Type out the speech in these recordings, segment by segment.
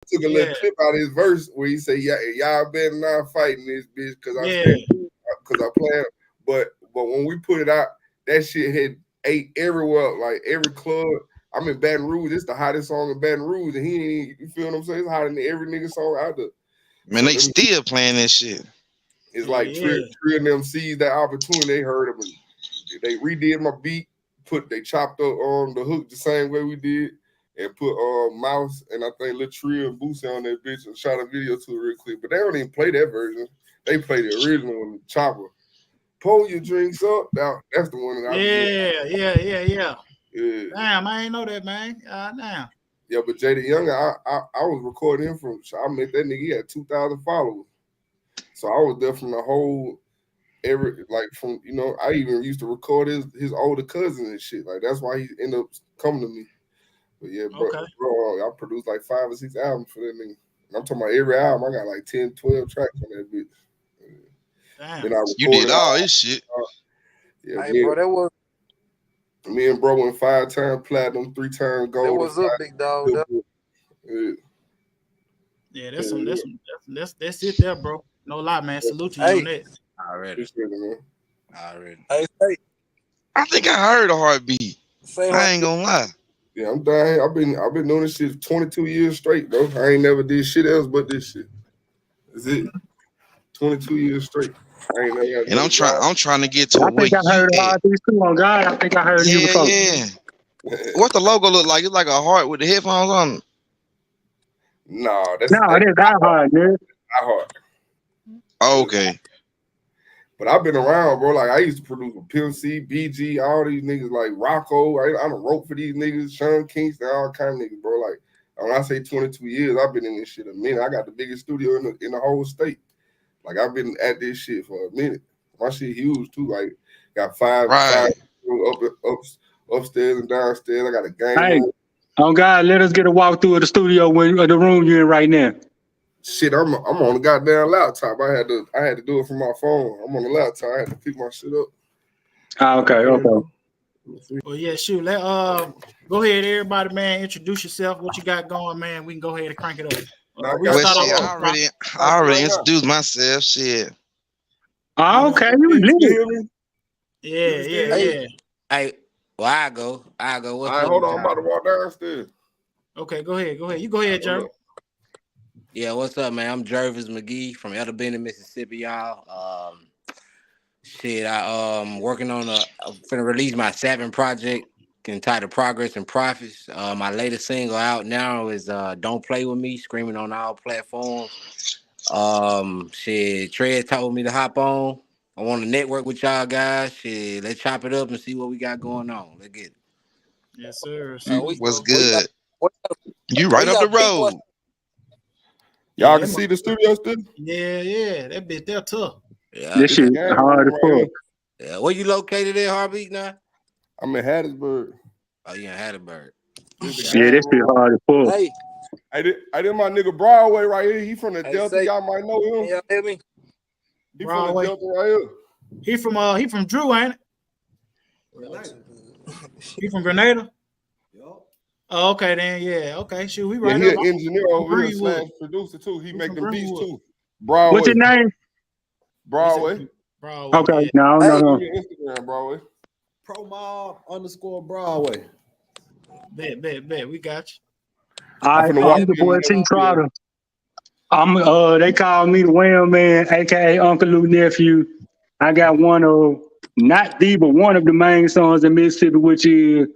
took a little clip out of his verse where he said, "Yeah, y'all better not fighting this bitch because I play." But when we put it out, that shit had ate everywhere, like every club. I'm in Baton Rouge. It's the hottest song in Baton Rouge, and you feel what I'm saying? It's hotter than every nigga song out there. Man, they still playing that shit. It's like Trill and them seized that opportunity. They heard them. And they redid my beat. They chopped up the hook the same way we did, and put Mouse and I think Lil Trill and Boosie on that bitch and shot a video to it real quick. But they don't even play that version. They play the original one, the Chopper. Pull your drinks up. That's the one that Yeah. Damn, I ain't know that, man. Damn. Yeah, but Jada Younger, I was recording him from. I met that nigga. He had 2,000 followers, so I was there from the whole. I even used to record his older cousin and shit. Like that's why he ended up coming to me. But yeah, bro, I produced like 5 or 6 albums for that nigga. And I'm talking about every album. I got like 10, 12 tracks on that bitch. Damn. Then You did all this shit. Hey, bro, that was. Me and bro went 5 times platinum, 3 times gold. That was up, big dog. Yeah, that's it there, bro. No lie, man. Salute to you on that. Already. Hey, I think I heard a heartbeat. I ain't gonna lie. Yeah, I'm dying. I've been doing this shit 22 years straight, bro. I ain't never did shit else but this shit. That's it. 22 years straight. And I'm trying to get to I think I heard these two on God. I think I heard you before. Yeah. What the logo look like? It's like a heart with the headphones on. No, it is Die Hard, dude. Die Hard. Oh, okay. But I've been around, bro. Like I used to produce with Pimp C, BG, all these niggas like Rocco. I done wrote for these niggas, Sean Kingston, all kind of niggas, bro. Like when I say 22 years, I've been in this shit a minute. I got the biggest studio in the whole state. Like I've been at this shit for a minute. My shit huge too. Like got 5 upstairs and downstairs. I got a game. Hey, on God, let us get a walk through of the studio or the room you're in right now. Shit, I'm on the goddamn laptop. I had to do it from my phone. I'm on the laptop. I had to pick my shit up. Okay. Well, yeah, shoot. Go ahead, everybody, man. Introduce yourself. What you got going, man? We can go ahead and crank it up. I already introduced myself. Shit. Okay, Yeah. Hey, well, I go. What's up? Hold on, I'm about to walk downstairs. Okay, go ahead. You go ahead, Jervis. Yeah, what's up, man? I'm Jervis McGee from Elder Bend, Mississippi, y'all. I'm working on finna release my 7th project entitled Progress and Profits. My latest single out now is Don't Play With Me, screaming on all platforms. Trey told me to hop on. I want to network with y'all guys. Let's chop it up and see what we got going on. Let's get it. Yes, sir. What's good? You right up the road. Y'all can see the studio still? Yeah. That bit there tough. Yeah. This shit hard as fuck. Yeah. Where you located at, Heartbeat now? I'm in Hattiesburg. Oh, you in Hattiesburg. Yeah, this shit hard as fuck. Hey. I did my nigga Broadway right here. He from the Delta. Y'all might know him. Y'all hear me? He Broadway. From the Delta right here. He from Drew, ain't it? He from Grenada? Oh, okay then. Yeah. Okay. Shoot, we right here. He an engineer over here / producer too. He make them beats too. Broadway. What's your name? Broadway. Okay. No. Instagram, Broadway. ProMob_Broadway. Bet. We got you. I'm the boy T Trotter. They call me the Wham Man, aka Uncle Lou nephew. I got one of one of the main songs in Mississippi, which is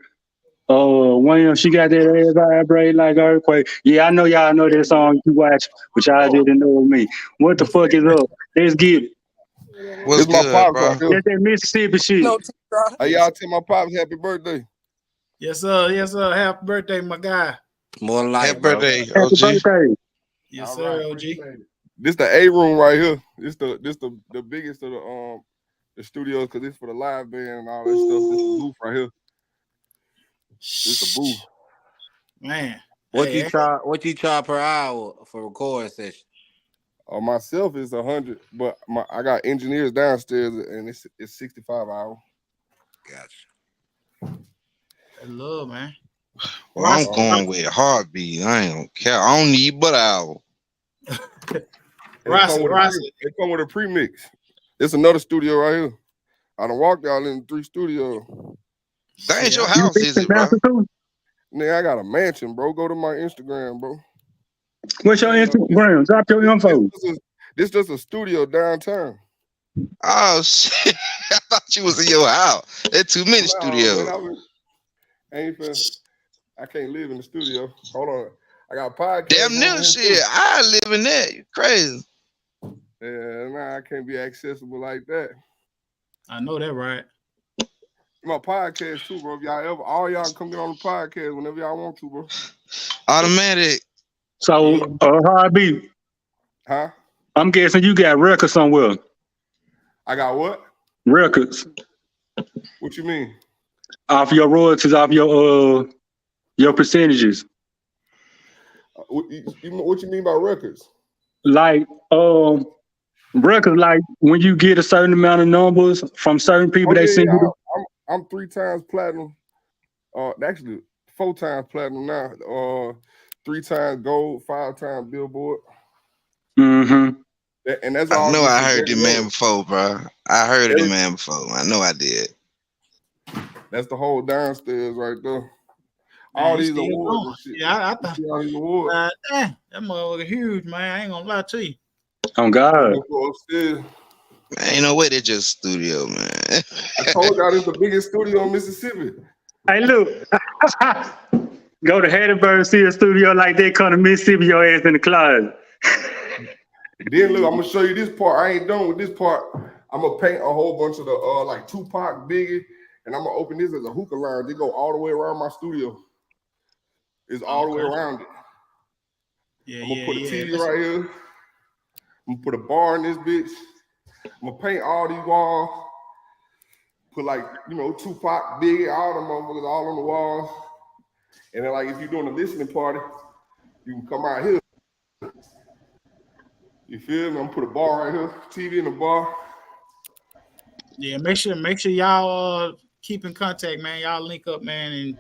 Wham. She got that ass vibrate like earthquake. Yeah, I know y'all know that song you watch, but y'all didn't know me. What the fuck is up? Let's get it. What's good, bro? That's that Mississippi shit. Hey, y'all tell my pops happy birthday. Yes, sir. Happy birthday, my guy. More life, happy birthday, OG. Happy birthday. Yes, sir, OG. This the A room right here. This the biggest of the studios because it's for the live band and all that stuff. This the booth right here. This the booth. Man. What you charge per hour for recording session? Myself is 100, but I got engineers downstairs and it's 65 hours. Gotcha. I love, man. Well, I'm going with Heartbeat. I ain't gonna care. I don't need but an hour. It come with a premix. It's another studio right here. I done walked out in 3 studios. That ain't your house, is it, bro? Nigga, I got a mansion, bro. Go to my Instagram, bro. What's your Instagram? Drop your info. This just a studio downtown. Oh shit! I thought you was in your house. There's too many studios. I can't live in the studio. Hold on. I got a podcast. Damn near shit. I live in that. You crazy. Yeah, nah, I can't be accessible like that. I know that, right? My podcast too, bro. If all y'all can come get on the podcast whenever y'all want to, bro. Automatic. So, Heartbeat. Huh? I'm guessing you got records somewhere. I got what? Records. What you mean? Off your royalties, off your percentages. What you mean by records? Like records, like when you get a certain amount of numbers from certain people, they send you. I'm 3 times platinum. Actually 4 times platinum now. 3 times gold, 5 times Billboard. Mm-hmm. And that's all. I know I heard the man before, bro. I heard of the man before. I know I did. That's the whole downstairs right there. Man, all these awards and shit. Yeah, I thought all these awards. That motherfucker huge, man. I ain't gonna lie to you. Oh God. Ain't no way they just studio, man. I told y'all this the biggest studio in Mississippi. Hey, look. Go to Hattiesburg, see a studio like that, come to Mississippi, your ass in the closet. Then look, I'm gonna show you this part. I ain't done with this part. I'm gonna paint a whole bunch of the like Tupac, Biggie, and I'm gonna open this as a hookah lounge. They go all the way around my studio. It's all the way around it. Yeah, I'm gonna put a TV right here. I'm gonna put a bar in this bitch. I'm gonna paint all these walls. Put like, Tupac, Biggie, all them motherfuckers all on the walls. And then like if you're doing a listening party, you can come out here. You feel me? I'm gonna put a bar right here, TV in the bar. Yeah, make sure y'all keep in contact, man. Y'all link up, man,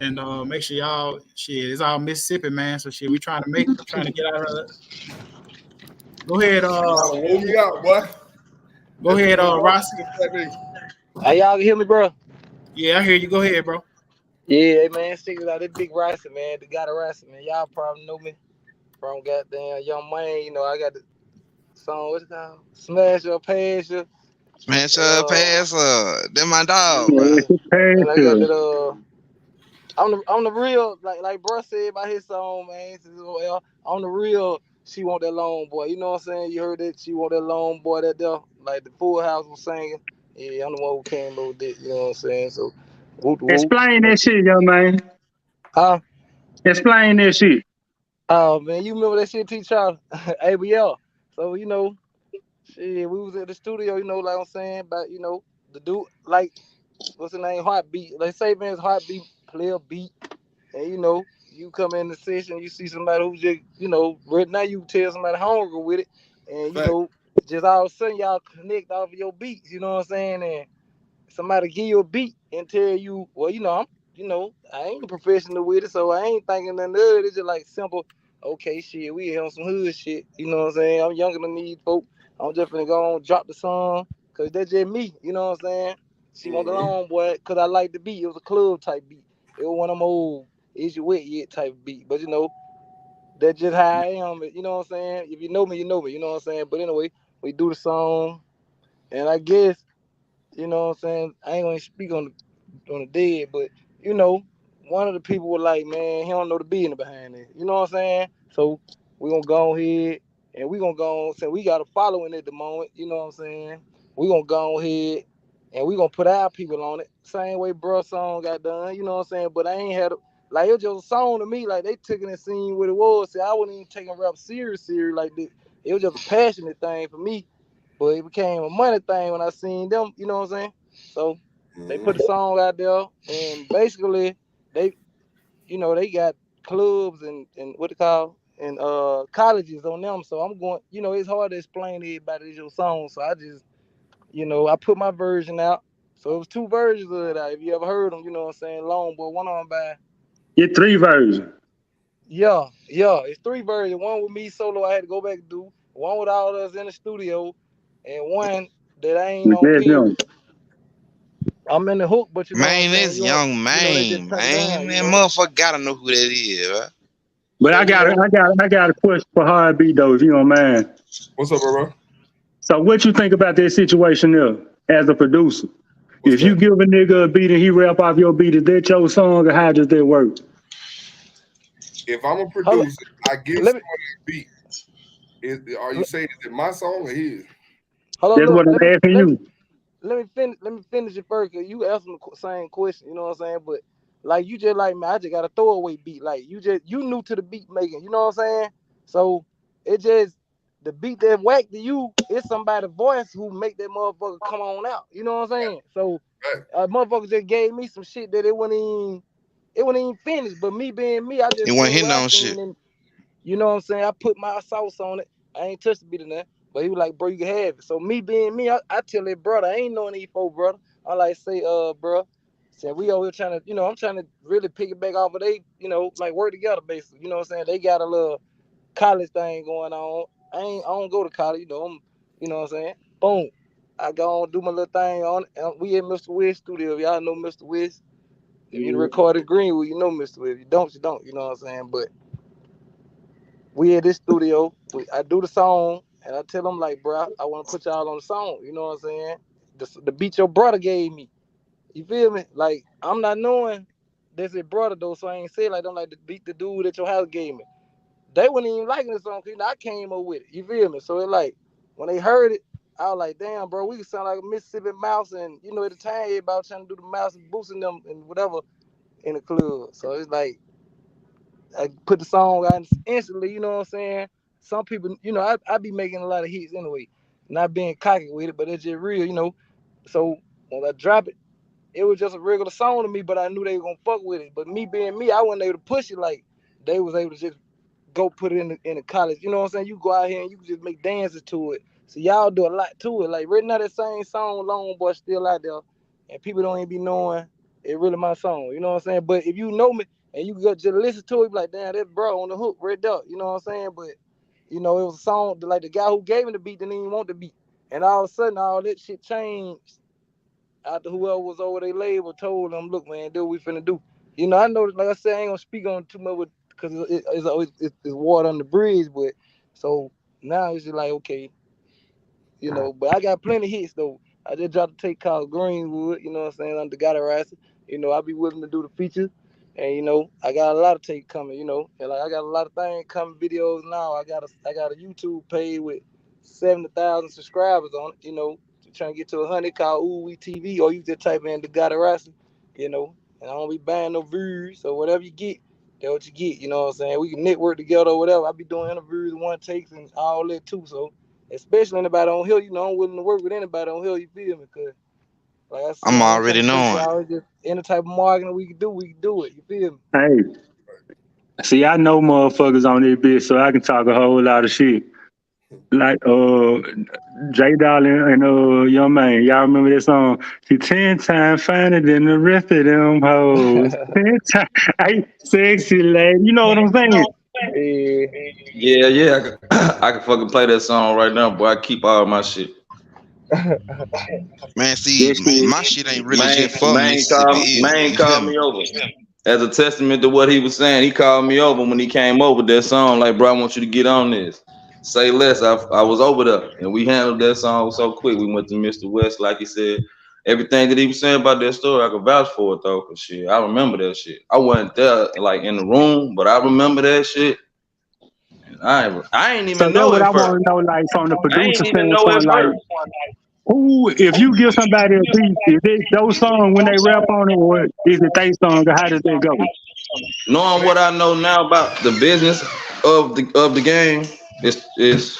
and make sure y'all it's all Mississippi, man. So we trying to get out of it. Go ahead, hold me out, boy. Go ahead, Rossi. Hey, y'all can hear me, bro? Yeah, I hear you. Go ahead, bro. Yeah, man, stick it out. That big Rossi, man. The guy to Rossi, man. Y'all probably know me from goddamn Young Wayne. I got the song, what's it called? Smash Up, Pass Up. Smash Up, Pass Up. They're my dog, bro. And I got that, on the real, like bro said about his song, man. On the real, she want that lone boy. You know what I'm saying? You heard that she want that lone boy that there, like the Full House was singing. Yeah, I'm the one who came up with it. You know what I'm saying? So, explain that shit, young man. Huh? Explain that shit. Oh man, you remember that shit, T-Charles? ABL. So we was at the studio. Like I'm saying, but the dude, like, what's the name? Heartbeat. Like say man's Heartbeat, play a beat, and you come in the session, you see somebody who's just, right now you tell somebody hungry with it, and just all of a sudden y'all connect off of your beats, you know what I'm saying? And somebody give you a beat and tell you, well, I ain't a professional with it, so I ain't thinking nothing of it. It's just like simple, okay, shit, we on some hood shit, you know what I'm saying? I'm younger than these folk. I'm just gonna go on drop the song, cause that's just me, you know what I'm saying? She want the long boy, cause I like the beat. It was a club type beat. It was one of them old, is you wet yet type beat. But that's just how I am. You know what I'm saying? If you know me, you know me. You know what I'm saying? But anyway, we do the song, and I guess, you know what I'm saying? I ain't gonna speak on the dead, but one of the people was like, man, he don't know the business behind it. You know what I'm saying? So we gonna go ahead and we gonna go on. So we got a following at the moment. You know what I'm saying? We gonna go ahead and we gonna put our people on it. Same way Bruh song got done. You know what I'm saying? But I ain't had like it was just a song to me. Like they took it and seen what it was. See, I wasn't even taking rap serious like this. It was just a passionate thing for me. But it became a money thing when I seen them. You know what I'm saying? So they put the song out there, and basically they got clubs and what they call and colleges on them. So I'm going, it's hard to explain to everybody your song. So I just, I put my version out. So it was 2 versions of it out. If you ever heard them, you know what I'm saying, Long Boy, one on by Get 3 versions. Yeah, it's 3 versions. One with me solo, I had to go back and do. One with all of us in the studio, and one that I ain't on period. I'm in the hook, but you know Man, what I'm that's saying? Young They Man, just down, man, motherfucker gotta know who that is, right? But I got a question for Heartbeat though, if you don't mind. What's up, bro? So what you think about that situation there as a producer? If you give a nigga a beat and he rap off your beat, is that your song or how does that work? If I'm a producer, I give someone a beat. Are you saying is it my song or his? That's what I'm asking you. Let me finish it first, cause you asked me the same question. You know what I'm saying? But like you just like me, I just got a throwaway beat. Like you new to the beat making. You know what I'm saying? So it just the beat that whack to you is somebody's voice who make that motherfucker come on out. You know what I'm saying? So a motherfucker just gave me some shit that it wasn't even finished. But me being me, I just it wasn't hitting on shit. And, you know what I'm saying? I put my sauce on it. I ain't touched the beat in there. But he was like, bro, you can have it. So me being me, I tell that brother, I ain't knowing these folks, brother. I like say, bro, said we over here trying to, I'm trying to really pick it back off of they, like work together basically. You know what I'm saying? They got a little college thing going on. I don't go to college, I'm, you know what I'm saying? Boom. I go on do my little thing on it. We at Mr. Wiz studio. If y'all know Mr. Wiz. If you record in Greenwood, you know Mr. Wiz. If you don't, you don't. You know what I'm saying? But we at this studio. I do the song. And I tell them like, bro, I want to put y'all on the song. You know what I'm saying? The beat your brother gave me. You feel me? Like, I'm not knowing that's his brother, though, so I ain't say like, don't like the beat the dude that your house gave me. They wasn't even liking the song, because I came up with it. You feel me? So it like, when they heard it, I was like, damn, bro, we can sound like a Mississippi Mouse. And, at the time, everybody trying to do the mouse and boosting them and whatever in the club. So it's like, I put the song out instantly, you know what I'm saying? Some people, I be making a lot of hits anyway, not being cocky with it, but it's just real, So when I drop it, it was just a regular song to me, but I knew they were gonna fuck with it. But me being me, I wasn't able to push it like they was able to just go put it in the college. You know what I'm saying? You go out here and you can just make dances to it. So y'all do a lot to it. Like right now, that same song, Lone Boy, still out there, and people don't even be knowing it really my song. You know what I'm saying? But if you know me and you just listen to it, be like, damn, that bro on the hook right there. You know what I'm saying? But it was a song like the guy who gave me the beat didn't even want the beat, and all of a sudden all that shit changed after whoever was over their label told them, look, man, do what we finna do. I know, like I said, I ain't gonna speak on too much because it's water on the bridge, but so now it's just like, okay, but I got plenty of hits though. I just dropped a tape called Greenwood, you know what I'm saying, under God Rising. I be willing to do the features, and I got a lot of tape coming, and like I got a lot of things coming, videos now. I got a YouTube page with 70,000 subscribers on it, trying to get to 100 called Ooh Wee TV, or you just type in the God Rising, and I don't be buying no views, so whatever you get, that's what you get, you know what I'm saying? We can network together or whatever. I be doing interviews, one takes, and all that too, so especially anybody on here, I'm willing to work with anybody on here, you feel me? Because like I said, I'm already knowing. Just any type of marketing we can do it, you feel me? Hey, see, I know motherfuckers on this bitch, so I can talk a whole lot of shit. Like J Dollar and Young Man, y'all remember that song? She 10 times finer than the rest of them hoes. 10 times, hey, sexy lady. You know what I'm saying? Yeah. I can fucking play that song right now, boy. I keep all my shit. Man, see, my shit ain't really just for Mississippi. Man called me over. As a testament to what he was saying, he called me over when he came over that song. Like, bro, I want you to get on this. Say less. I was over there, and we handled that song so quick. We went to Mr. West, like he said. Everything that he was saying about that story, I could vouch for it though. Cause shit, I remember that shit. I wasn't there, like in the room, but I remember that shit. And I ain't even know what it I first. want to know, like from the producer standpoint, like who, if you give somebody a beat, is it your song when they rap on it, or is it their song? Or how does that go? Knowing what I know now about the business of the game, is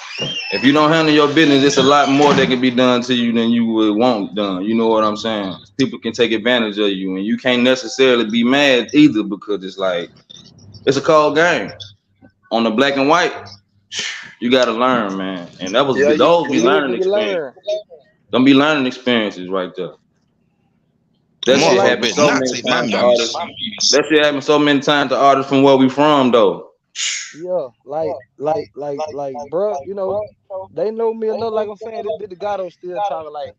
if you don't handle your business, it's a lot more that can be done to you than you would want done. You know what I'm saying? People can take advantage of you, and you can't necessarily be mad either, because it's like it's a cold game. On the black and white, you gotta learn, man. And that was those be learning experiences. Don't be learning experiences right there. That I'm shit like, happens so not many take my times to music. artists. That shit happens so many times to artists from where we from though. yeah, bro, you know, they know me enough. Like I'm saying, this the Gato still talking like,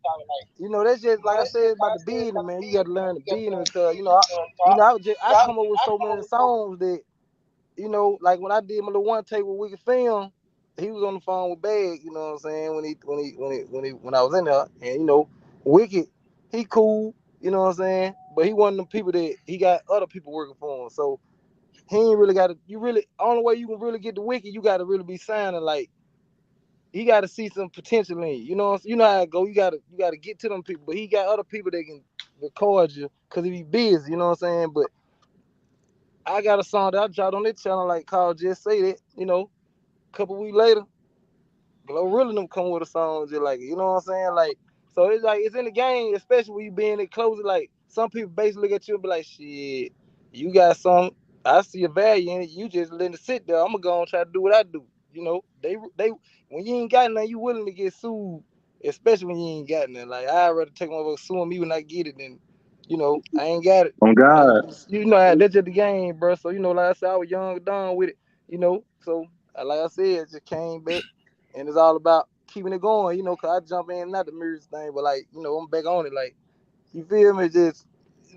you know, that's just like I said about the business, man. You got to learn the business because I come up with so many songs that, you know, like when I did my little one take with Wicked Film, he was on the phone with Bag, you know what I'm saying, when I was in there, and you know, Wicked, he cool, you know what I'm saying, but he one of them people that he got other people working for him, so he ain't really got to. You really only way you can really get the Wicked, you got to really be signing like. He got to see some potential in you. You know how it go. You got to get to them people. But he got other people that can record you because he be busy. You know what I'm saying? But I got a song that I dropped on this channel like called Just Say That. You know, a couple weeks later, Glorilla them come with a song just like it. You know what I'm saying? Like, so it's like it's in the game, especially when you being it closer. Like some people basically look at you and be like, "Shit, you got some. I see a value in it. You just letting it sit there. I'm gonna go and try to do what I do." You know, they when you ain't got nothing, you willing to get sued, especially when you ain't got nothing. Like I'd rather take my suing me when I get it than, you know, I ain't got it. On God. You know, that's just the game, bro. So you know, like I said, I was young, done with it. You know, so like I said, it just came back. And it's all about keeping it going, you know, because I jump in, not the music thing, but like, you know, I'm back on it. Like, you feel me? Just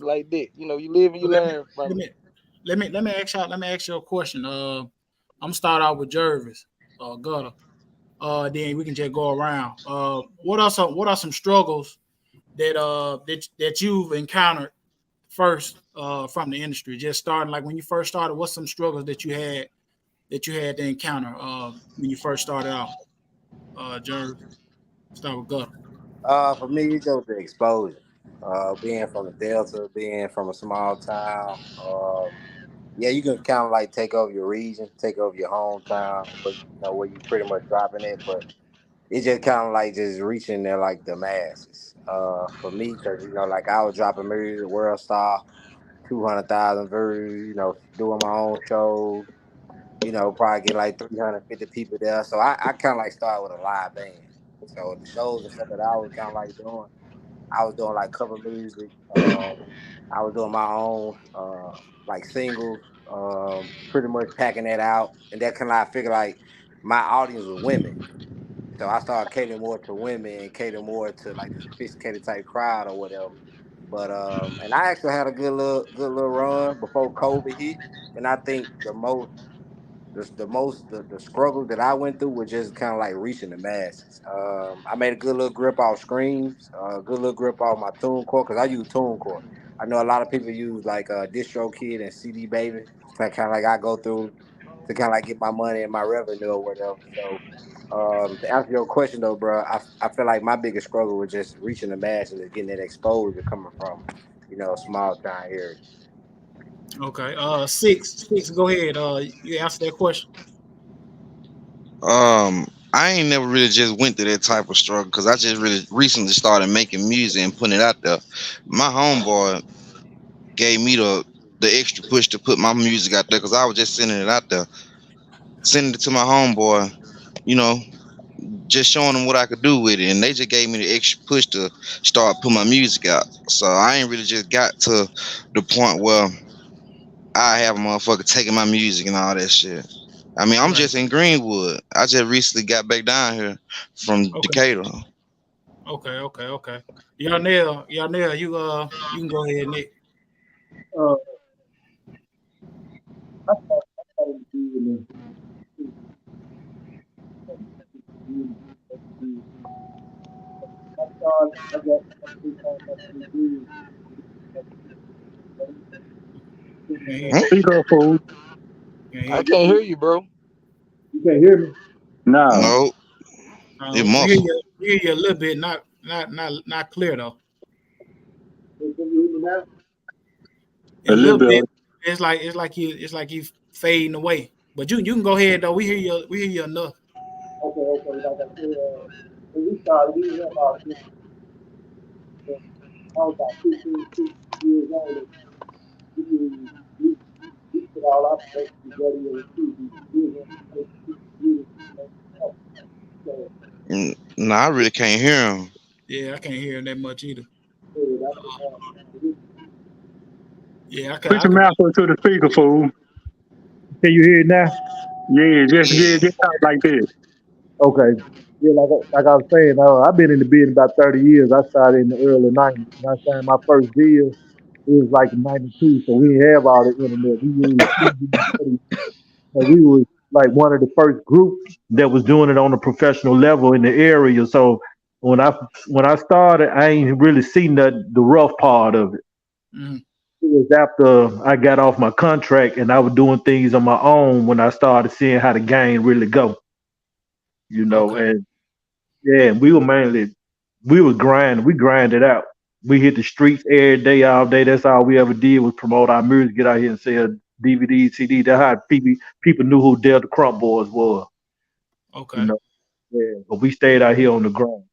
like that. You know, you live and you learn from it. Let me ask you a question. I'm start out with Jervis, Gutter. Then we can just go around. What are some struggles that you've encountered first from the industry? Just starting like when you first started, what's some struggles that you had to encounter when you first started out? Jervis, start with Gutter. For me, it goes to exposure. Being from the Delta, being from a small town, yeah, you can kind of like take over your region, take over your hometown, where you pretty much dropping it, but it's just kind of like just reaching there like the masses. For me, because like I was dropping music, World Star, 200,000 views, doing my own shows, probably get like 350 people there. So I kind of like started with a live band. So the shows and stuff that I was kind of like doing, I was doing like cover music. I was doing my own like singles, pretty much packing that out. And that kind of I figured like my audience was women. So I started catering more to women and catering more to like the sophisticated type crowd or whatever. But and I actually had a good little run before COVID hit. And I think the struggle that I went through was just kind of like reaching the masses. I made a good little grip off Screams, good little grip off my TuneCore because I use TuneCore. I know a lot of people use like DistroKid and CD Baby. Kind of like I go through to kind of like get my money and my revenue or whatever. So to answer your question though, bro, I feel like my biggest struggle was just reaching the masses and getting that exposure coming from small town area. Okay. Six. Go ahead. You answer that question. I ain't never really just went through that type of struggle because I just really recently started making music and putting it out there. My homeboy gave me the extra push to put my music out there because I was just sending it out there, sending it to my homeboy, just showing them what I could do with it, and they just gave me the extra push to start putting my music out. So I ain't really just got to the point where I have a motherfucker taking my music and all that shit. I mean, I'm just in Greenwood. I just recently got back down here from Decatur. Okay. Yarnell, you can go ahead, Nick. Speak up, fool. I can't hear you, bro. You can't hear me? No. It must. You hear you a little bit, not clear though. A little bit. It's like you fading away. But you can go ahead though. We hear you enough. Okay. Like I said, when we started, we were about I was about 15 years old. We put all our stuff together and No, I really can't hear him. Yeah, I can't hear him that much either. Yeah, Put your mouth up to the speaker, fool. Can you hear it now? Yeah, just talk like this. Okay. Yeah, like I was saying, I've been in the business about 30 years. I started in the early 90s. When I signed my first deal, it was like in 92, so we didn't have all the internet. We used CD, so we was like one of the first groups that was doing it on a professional level in the area. So when I started, I ain't really seen the rough part of it. Mm. It was after I got off my contract and I was doing things on my own when I started seeing how the game really go. Okay. And yeah, we would grind. We grinded out. We hit the streets every day, all day. That's all we ever did was promote our music, get out here and sell DVD, CD. That's how people knew who Delta Crump Boys was. Okay. Yeah, but we stayed out here on the grind.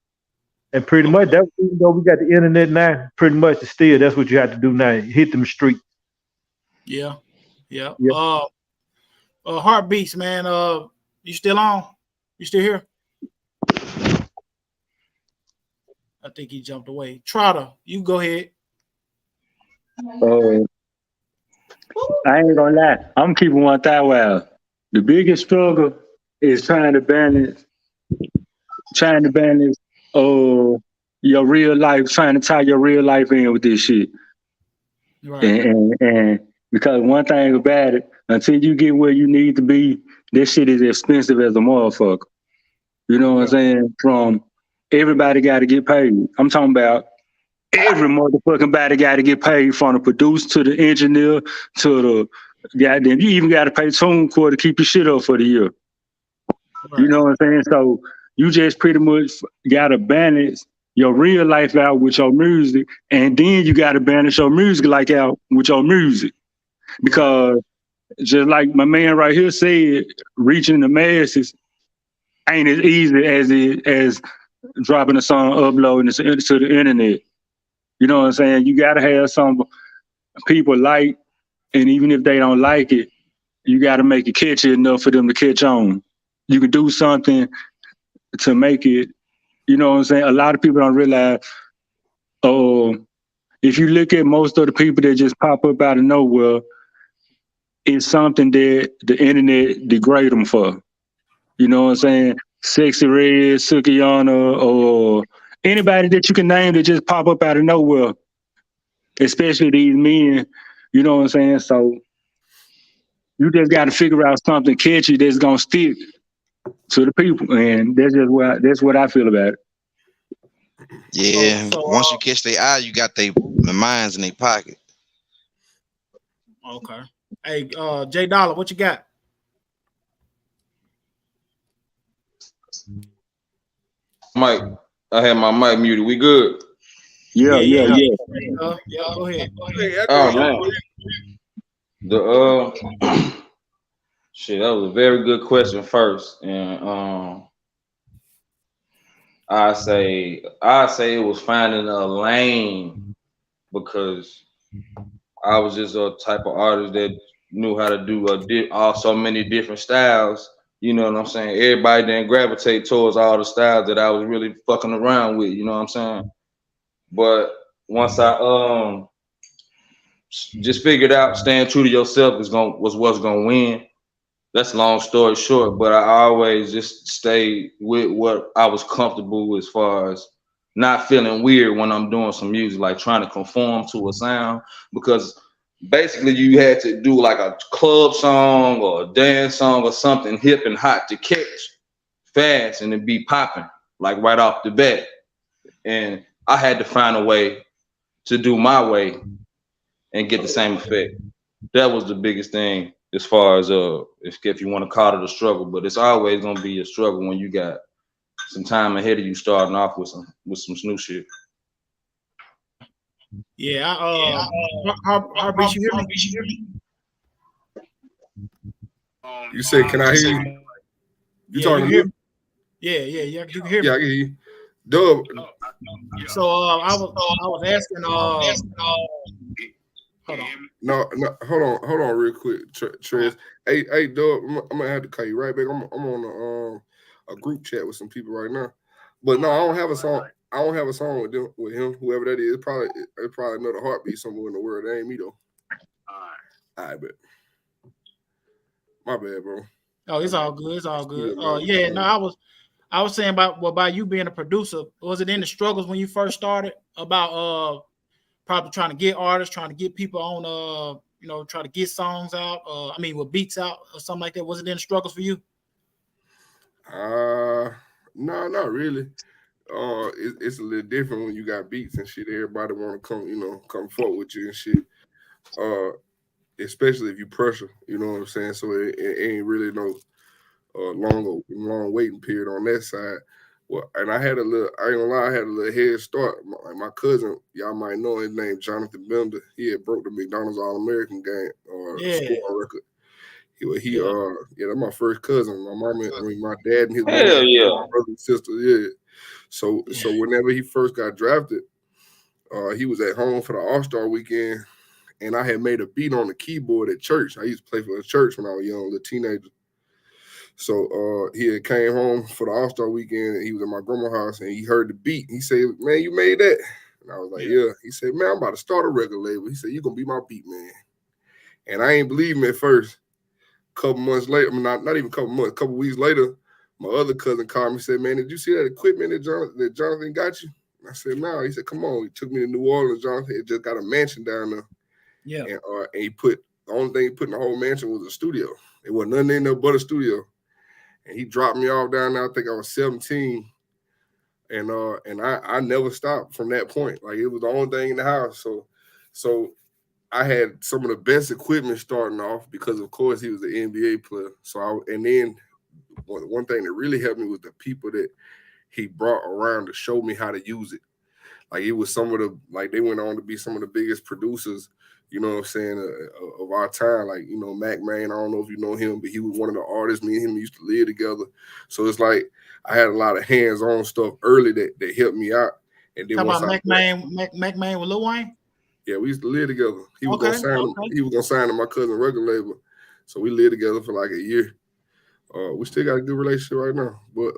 And pretty much that, even though we got the internet now, pretty much still that's what you have to do now. Hit them streets. Yeah. Yeah. Heartbeats, man. You still on? You still here? I think he jumped away. Trotter, you go ahead. I ain't gonna lie. I'm keeping 1,000. The biggest struggle is trying to balance your real life, trying to tie your real life in with this shit. Right. And because one thing about it, until you get where you need to be, this shit is expensive as a motherfucker. You know what I'm saying? From everybody got to get paid. I'm talking about every motherfucking body got to get paid, from the producer to the engineer to the goddamn. You even got to pay TuneCore to keep your shit up for the year. Right. You know what I'm saying? So you just pretty much got to balance your real life out with your music, and then you got to balance your music like out with your music. Because just like my man right here said, reaching the masses ain't as easy as dropping a song, uploading it to the internet. You know what I'm saying? You got to have some people like, and even if they don't like it, you got to make it catchy enough for them to catch on. You can do something to make it, you know what I'm saying? A lot of people don't realize, if you look at most of the people that just pop up out of nowhere, it's something that the internet degrade them for. You know what I'm saying? Sexy Red, Sukiyana, or anybody that you can name that just pop up out of nowhere, especially these men, you know what I'm saying? So you just got to figure out something catchy that's going to stick to the people. And that's what I feel about it. Yeah, once you catch their eye, you got their minds in their pocket. Okay. Hey, J Dollar, what you got? Mike, I had my mic muted. We good? Yeah. Go ahead. Oh man. Shit, that was a very good question first. And I say it was finding a lane, because I was just a type of artist that knew how to do so many different styles. You know what I'm saying? Everybody didn't gravitate towards all the styles that I was really fucking around with. You know what I'm saying? But once I just figured out staying true to yourself was what's gonna win. That's a long story short, but I always just stayed with what I was comfortable with, as far as not feeling weird when I'm doing some music, like trying to conform to a sound. Because basically you had to do like a club song or a dance song or something hip and hot to catch fast and it be popping like right off the bat. And I had to find a way to do my way and get the same effect. That was the biggest thing, as far as if you want to call it a struggle. But it's always gonna be a struggle when you got some time ahead of you starting off with some new shit. Yeah, Heartbeat, you hear me? You say, can I hear you? You talking to me? Yeah, you can hear me. Yeah, I can hear you. Dub. So I was asking. Hold on, real quick, Trez. Hey, Dub, I'm gonna have to call you right back. I'm on a group chat with some people right now, but no, I don't have a song. I don't have a song with him, whoever that is. It's probably another Heartbeat somewhere in the world. That ain't me though. I bet. My bad, bro. Oh, it's all good. It's all good. Yeah, man. Yeah, no, I was saying about you being a producer. Was it in the struggles when you first started about probably trying to get artists, trying to get people on try to get songs out, with beats out or something like that? Was it in the struggles for you? No, not really. It's a little different when you got beats and shit. Everybody want to come forward with you and shit. Especially if you pressure, you know what I'm saying? So it ain't really no long waiting period on that side. Well, and I ain't gonna lie, I had a little head start. My cousin, y'all might know his name, Jonathan Bender. He had broke the McDonald's All-American game score record. That's my first cousin. My mom, my dad and his Hell yeah. brother and sister, yeah. So whenever he first got drafted, he was at home for the All-Star weekend, and I had made a beat on the keyboard at church. I used to play for the church when I was young, little teenager. So he had came home for the All-Star weekend, and he was at my grandma's house, and he heard the beat. He said, "Man, you made that?" And I was like, "Yeah." He said, "Man, I'm about to start a record label." He said, "You're going to be my beat man." And I ain't believe him at first. Couple months later, not even a couple months, couple weeks later, my other cousin called me and said, "Man, did you see that equipment that Jonathan got you?" I said, "No." He said, "Come on." He took me to New Orleans. Jonathan had just got a mansion down there. Yeah. And he put, the only thing he put in the whole mansion was a studio. There wasn't nothing in there but a studio. And he dropped me off down there. I think I was 17. And I never stopped from that point. Like, it was the only thing in the house. So I had some of the best equipment starting off because, of course, he was an NBA player. And then one thing that really helped me was the people that he brought around to show me how to use it. Like, it was they went on to be some of the biggest producers, you know what I'm saying, of our time. Like, Mac Main, I don't know if you know him, but he was one of the artists. Me and him used to live together. So it's like I had a lot of hands-on stuff early that helped me out. And then talking about Mac Main with Lil Wayne? Yeah, we used to live together. He was gonna sign to my cousin record label. So we lived together for like a year. We still got a good relationship right now. But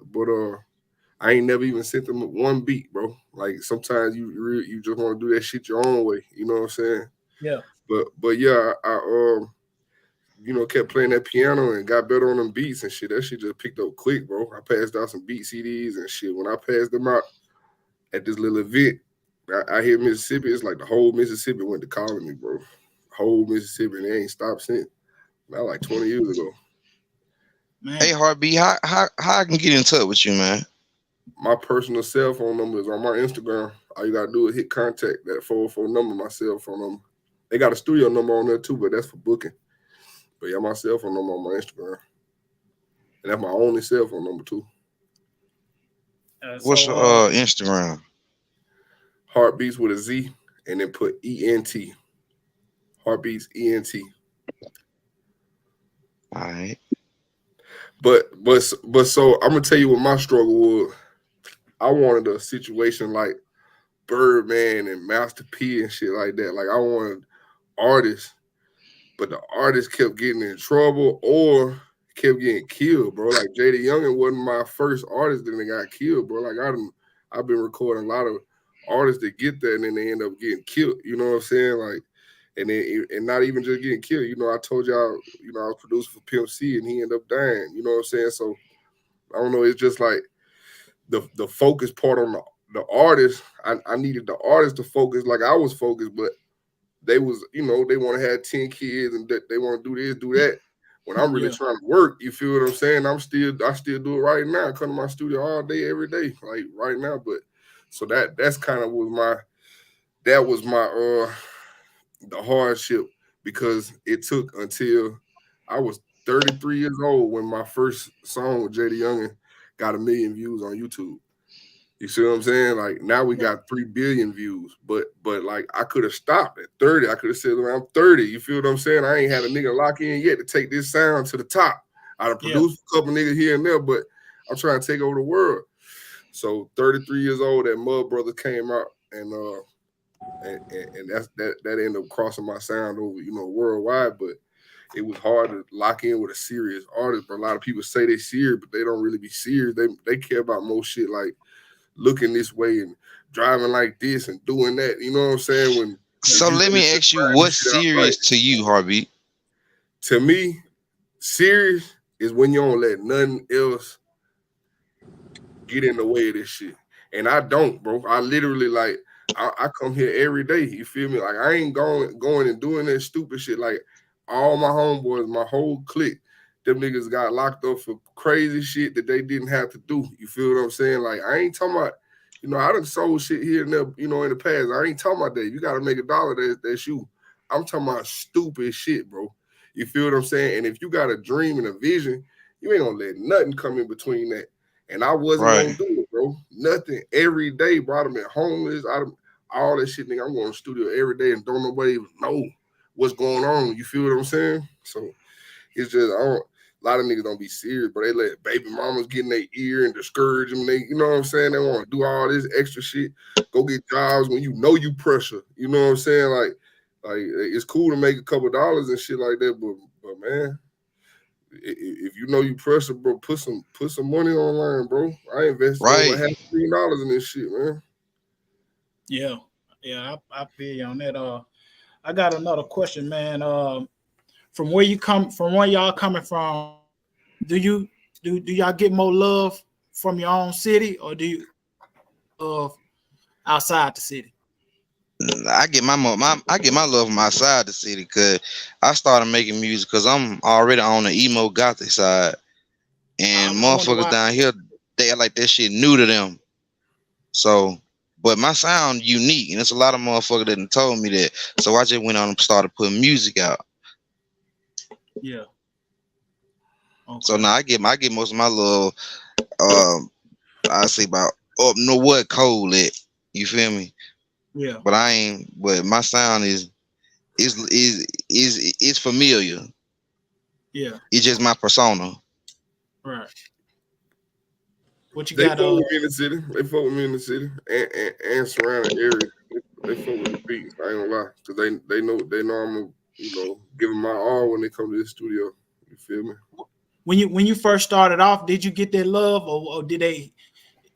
I ain't never even sent them one beat, bro. Like, sometimes you just want to do that shit your own way. You know what I'm saying? Yeah. But yeah, I kept playing that piano and got better on them beats and shit. That shit just picked up quick, bro. I passed out some beat CDs and shit. When I passed them out at this little event, I hear Mississippi. It's like the whole Mississippi went to calling me, bro. Whole Mississippi, and they ain't stopped since. Not like 20 years ago. Man. Hey, Heartbeat, how I can get in touch with you, man? My personal cell phone number is on my Instagram. All you gotta do is hit contact, that 404 number, my cell phone number. They got a studio number on there too, but that's for booking. But yeah, my cell phone number on my Instagram. And that's my only cell phone number too. What's your Instagram? Heartbeats with a Z, and then put ENT. Heartbeats ENT. All right. But so I'm gonna tell you what my struggle was. I wanted a situation like Birdman and Master P and shit like that. Like, I wanted artists, but the artists kept getting in trouble or kept getting killed, bro. Like, J.D. Youngin wasn't my first artist that got killed, bro. Like, I've been recording a lot of artists that get there and then they end up getting killed. You know what I'm saying? Like, and not even just getting killed. I told y'all, I was producing for Pimp C and he ended up dying. You know what I'm saying? So I don't know. It's just like the focus part on the artist. I needed the artist to focus like I was focused, but they was, they want to have 10 kids and they want to do this, do that. When I'm really trying to work, you feel what I'm saying? I still do it right now. I come to my studio all day, every day, like right now. But so that's kind of was my the hardship, because it took until I was 33 years old when my first song with J.D. Youngin got 1 million views on YouTube. You see what I'm saying? Like, now we got 3 billion views, but like, I could have stopped at 30. I could have said around 30. You feel what I'm saying? I ain't had a nigga lock in yet to take this sound to the top. I done produced a couple niggas here and there, but I'm trying to take over the world. So 33 years old, that Mud Brother came out, and that ended up crossing my sound over, worldwide. But it was hard to lock in with a serious artist. But a lot of people say they serious, but they don't really be serious. They care about more shit like looking this way and driving like this and doing that. You know what I'm saying? So let me ask you, what's serious to you, Heartbeat? To me, serious is when you don't let nothing else get in the way of this shit. And I don't, bro. I literally like I come here every day. You feel me? Like I ain't going and doing that stupid shit. Like all my homeboys, my whole clique, them niggas got locked up for crazy shit that they didn't have to do. You feel what I'm saying? Like I ain't talking about, I done sold shit here and there, in the past. I ain't talking about that. You gotta make $1, that's you. I'm talking about stupid shit, bro. You feel what I'm saying? And if you got a dream and a vision, you ain't gonna let nothing come in between that. And I wasn't gonna do it, bro. Nothing. Every day, bro. I've been homeless. All that shit, nigga. I'm going to the studio every day and don't nobody know what's going on. You feel what I'm saying? So it's just a lot of niggas don't be serious, but they let baby mamas get in their ear and discourage them. They, you know what I'm saying? They want to do all this extra shit. Go get jobs when you know you pressure. You know what I'm saying? Like it's cool to make a couple dollars and shit like that, but man, if you know you pressure, bro, put some money online, bro. I invested over $500 million in this shit, man. Yeah, I feel you on that. I got another question, man. From where y'all coming from, do y'all get more love from your own city, or do you outside the city? I get my love from outside the city because I started making music because I'm already on the emo gothic side, and motherfuckers down here, they like that shit new to them. So, but my sound unique, and it's a lot of motherfuckers that told me that. So I just went on and started putting music out. Yeah. Okay. So now I get most of my love. I say about up know what cold at. You feel me? Yeah. But but my sound is familiar. Yeah. It's just my persona. Right. What you they got? They fuck with me in the city. They fuck with me in the city and surrounding areas. They fuck with the beats. I ain't gonna lie, because they know I'm give them my all when they come to the studio. You feel me? When you first started off, did you get that love, or did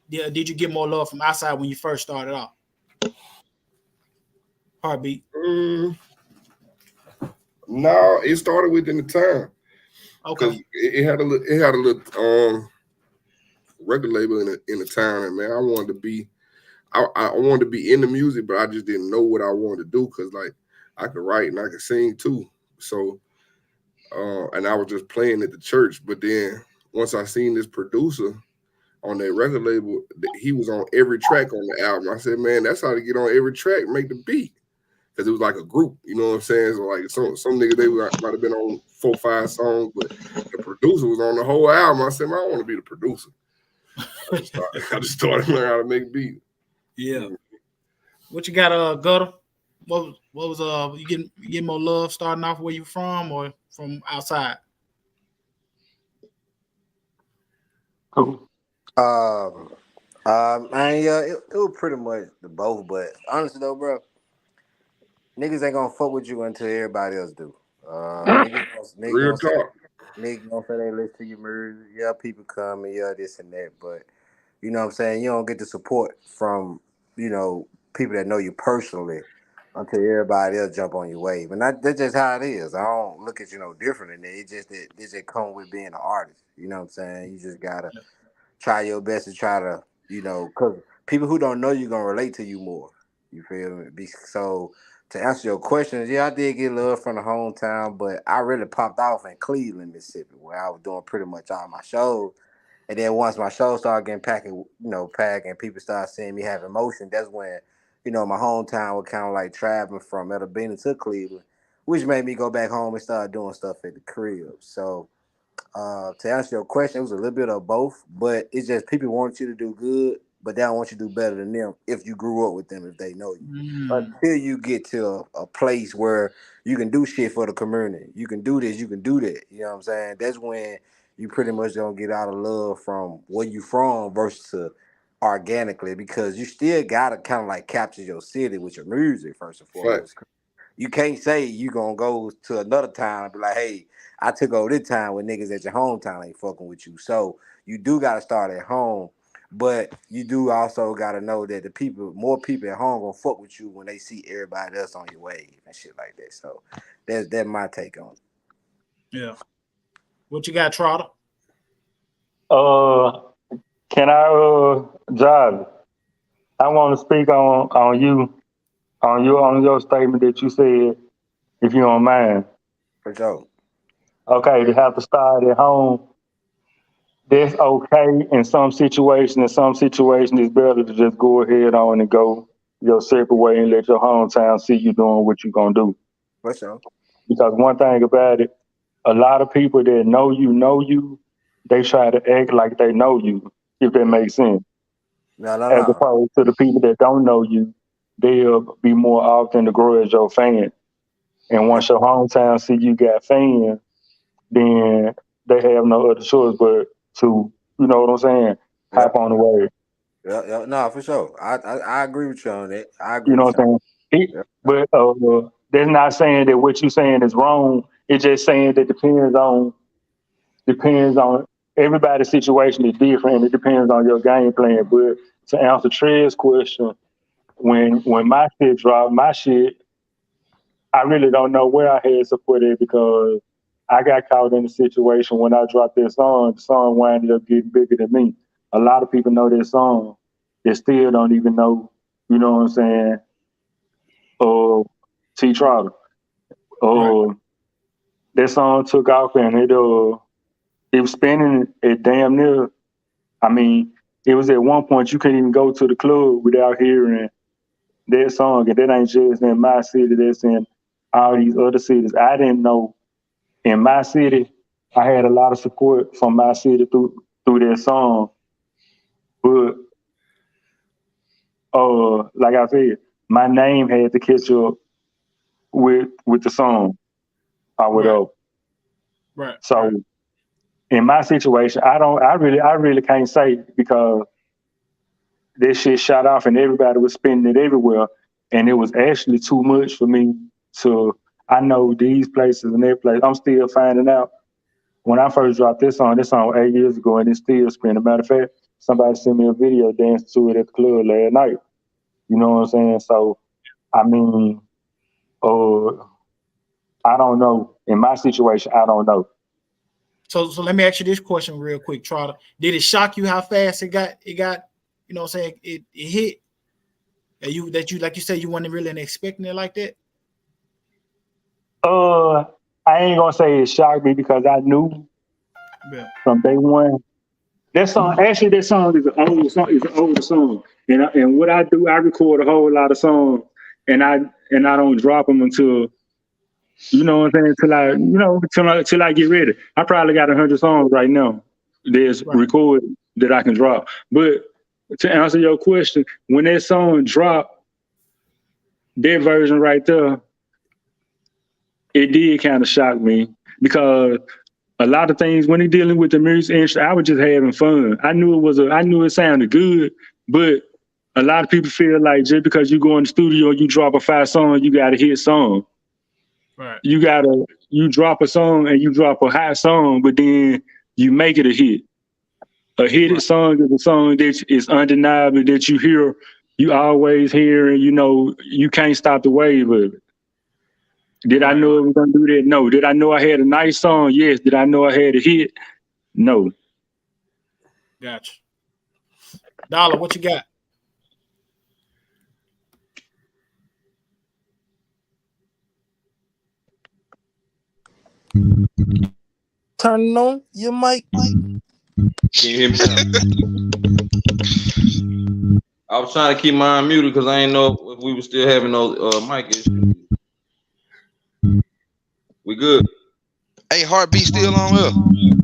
you get more love from outside when you first started off? Heartbeat. No, it started within the time. Okay. It had a little record label in the town, and man, I wanted to be in the music, but I just didn't know what I wanted to do because like I could write and I could sing too. So and I was just playing at the church. But then once I seen this producer on that record label, he was on every track on the album. I said, man, that's how to get on every track, make the beat. Because it was like a group, you know what I'm saying? So like some niggas, they might have been on 4 or 5 songs, but the producer was on the whole album. I said, man, I want to be the producer. I just started learning how to make beats. Yeah. What you got, Gutter? What was you getting more love starting off where you from or from outside? It was pretty much the both, but honestly though, bro, niggas ain't gonna fuck with you until everybody else do. Real talk. Niggas gonna say they listen to your music. Yeah, people come and yeah, this and that, but you know what I'm saying? You don't get the support from, people that know you personally until everybody else jump on your wave. And that's just how it is. I don't look at you no different than that. It's just that it just come with being an artist. You know what I'm saying? You just gotta try your best to try to, because people who don't know you gonna relate to you more. You feel me? So to answer your questions, yeah, I did get love from the hometown, but I really popped off in Cleveland, Mississippi, where I was doing pretty much all my shows. And then once my shows started getting packed and people started seeing me have emotion, that's when, my hometown was kind of like traveling from Edabina to Cleveland, which made me go back home and start doing stuff at the crib. So to answer your question, it was a little bit of both, but it's just people want you to do good, but they don't want you to do better than them if you grew up with them, if they know you. Until you get to a place where you can do shit for the community. You can do this, you can do that. You know what I'm saying? That's when you pretty much don't get out of love from where you from versus organically, because you still gotta kind of like capture your city with your music first and foremost. You can't say you gonna go to another town and be like, hey, I took over this town with niggas at your hometown ain't fucking with you. So you do gotta start at home, but you do also gotta know that more people at home gonna fuck with you when they see everybody else on your wave and shit like that. So that's my take on it. Yeah. What you got, Trotter? Can I Jarvis? I want to speak on you on your statement that you said, if you don't mind. For sure. Okay, to have to start at home. That's okay in some situations. In some situations, it's better to just go ahead on and go your separate way and let your hometown see you doing what you're gonna do. For sure. Because one thing about it, a lot of people that know you, they try to act like they know you, if that makes sense. As No. opposed to the people that don't know you, they'll be more often to grow as your fan. And once your hometown see you got fans, then they have no other choice but to, you know what I'm saying, hop on the wave. Yeah, no, for sure. I agree with you on that. I agree. You know with what I'm saying? But that's not saying that what you're saying is wrong. It's just saying that depends on everybody's situation is different. It depends on your game plan. But to answer Trey's question, when my shit dropped, I really don't know where I had support at because I got caught in a situation when I dropped that song. The song wound up getting bigger than me. A lot of people know that song. They still don't even know, you know what I'm saying, T Trotter. That song took off and it was spinning at damn near. I mean, it was at one point you couldn't even go to the club without hearing that song. And that ain't just in my city, that's in all these other cities. I didn't know in my city, I had a lot of support from my city through that song. But like I said, my name had to catch up with the song or whatever. Right. So in my situation, I really can't say because this shit shot off and everybody was spending it everywhere. And it was actually too much for me I know these places and that place. I'm still finding out. When I first dropped this song 8 years ago, and it's still spinning. Matter of fact, somebody sent me a video dancing to it at the club last night. You know what I'm saying? So, I mean, I don't know. In my situation, I don't know. So let me ask you this question real quick, Trotter. Did it shock you how fast it got, you know what I'm saying, it hit? Like you said, you weren't really expecting it like that? I ain't gonna say it shocked me because I knew from day one. That song is an older song. And what I do, I record a whole lot of songs and I don't drop them until, you know what I'm saying, till I get ready. I probably got 100 songs right now that's recorded that I can drop. But to answer your question, when that song dropped, that version right there, it did kind of shock me because a lot of things when you're dealing with the music industry, I was just having fun. I knew it sounded good, but a lot of people feel like just because you go in the studio, you drop a 5 song, you got a hit song. Right. You drop a song and you drop a hot song, but then you make it a hit. A hit song is a song that is undeniable that you always hear, and you can't stop the wave of it. Did I know it was gonna do that? No. Did I know I had a nice song? Yes. Did I know I had a hit? No. Gotcha. Dollar, what you got? Turning on your mic. Can you hear me? I was trying to keep mine muted because I didn't know if we were still having those mic issues. We good? Hey, Heartbeat still on here?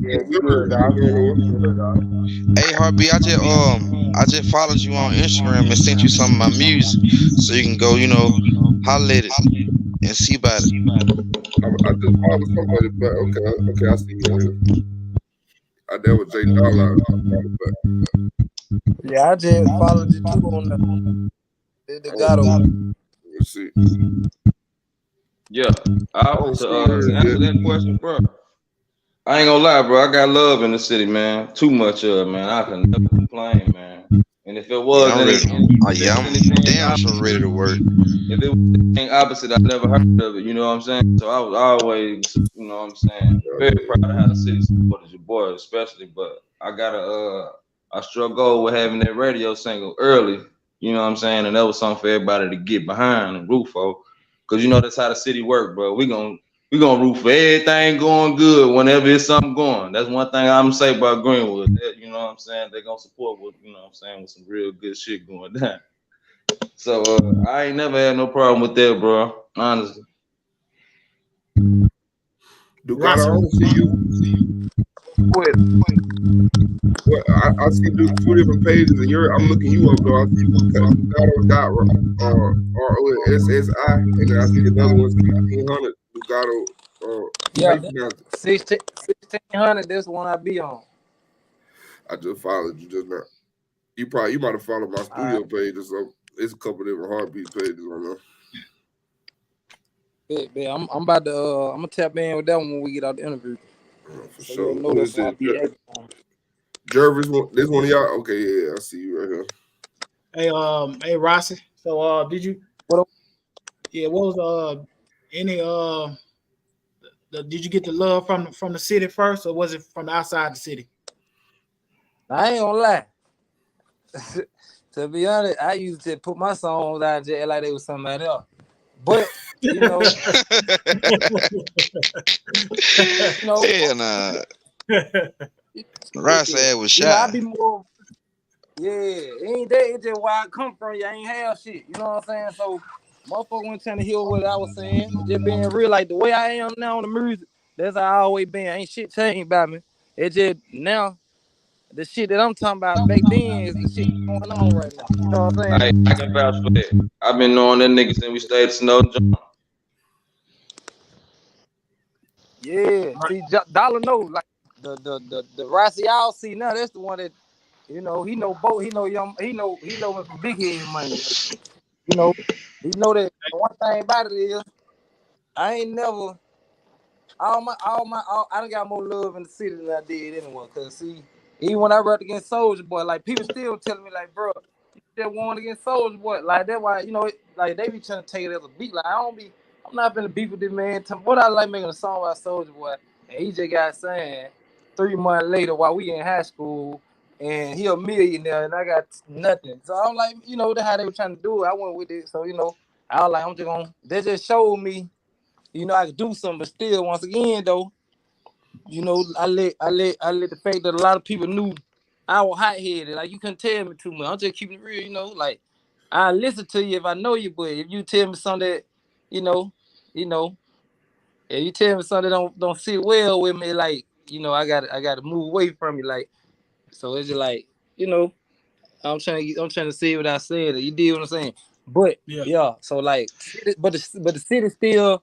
Yeah, we good, dog. Hey, Heartbeat, I just followed you on Instagram and sent you some of my music so you can go, holler at it and see about it. I just followed somebody, but okay, I see you. I dealt with Jay Dollar. Yeah, I just followed you too on the Gato. Let's see. Yeah. To answer that question, bro. I ain't gonna lie, bro. I got love in the city, man. Too much of it, man. I can never complain, man. And if it was Yeah, I'm ready. anything, Oh yeah, I'm damn sure ready to work. if it was anything opposite, I never heard of it. You know what I'm saying? So I was always, you know what I'm saying, very proud of how the city supported your boy, especially. But I struggle with having that radio single early. You know what I'm saying? And that was something for everybody to get behind and root for, cause you know that's how the city work, bro. We gonna root for everything going good whenever it's something going. That's one thing I'm say about Greenwood. That, you know what I'm saying? They gonna support with, you know what I'm saying, with some real good shit going down. So I ain't never had no problem with that, bro. Honestly. Ducato, I don't see you. Well, I see two different pages, and I'm looking you up though. I see Ducato ROSSI, and then I see another one's 1600 Ducato. Yeah, How you pronounce it? 1600. That's the one I be on. I just followed you just now. You might have followed my studio page or something. It's a couple different heartbeat pages on there. Yeah, I'm about to I'm gonna tap in with that one when we get out the interview. For So sure. know that's why I be Jervis, this one of y'all? Okay, yeah, I see you right here. Hey, Rossi. So, did you? What was any did you get the love from the city first, or was it from outside the city? I ain't gonna lie. To be honest, I used to put my songs out there like they was somebody else. But you know, Hell nah. Right side was shy. I be more. Yeah, ain't that? It's just where I come from. You ain't have shit. You know what I'm saying? So, motherfucker wasn't trying to hear what I was saying. Just being real, like the way I am now on the music. That's how I always been. Ain't shit changed about me. It's just now. The shit that I'm talking about back then is the shit going on right now. You know what I'm saying? I can vouch for that. I've been knowing that niggas since we stayed at Snow John. Yeah, see, Dollar knows like the Rossi y'all see now. That's the one that he know both. He know young. He know him from Big Head money. He know that one thing about it is I ain't never I done got more love in the city than I did anywhere. Cause see, even when I rap against Soulja Boy, like people still telling me like, bro, you just won against Soulja Boy. Like that's why like they be trying to take it as a beat. Like I'm not finna beef with this man. What I like making a song about Soulja Boy, and he just got signed 3 months later while we in high school, and he a millionaire, and I got nothing. So I'm like, that's how they were trying to do it. I went with it. So I was like, I'm just gonna. They just showed me. I could do something, but still, once again, though, I let the fact that a lot of people knew I was hot-headed. Like, you couldn't tell me too much. I'm just keeping it real, like, I listen to you if I know you, but if you tell me something that, if you tell me something that don't sit well with me, like, I gotta move away from you, like, so it's just like, I'm trying to say what I said. You did what I'm saying, but yeah. So like, but the city still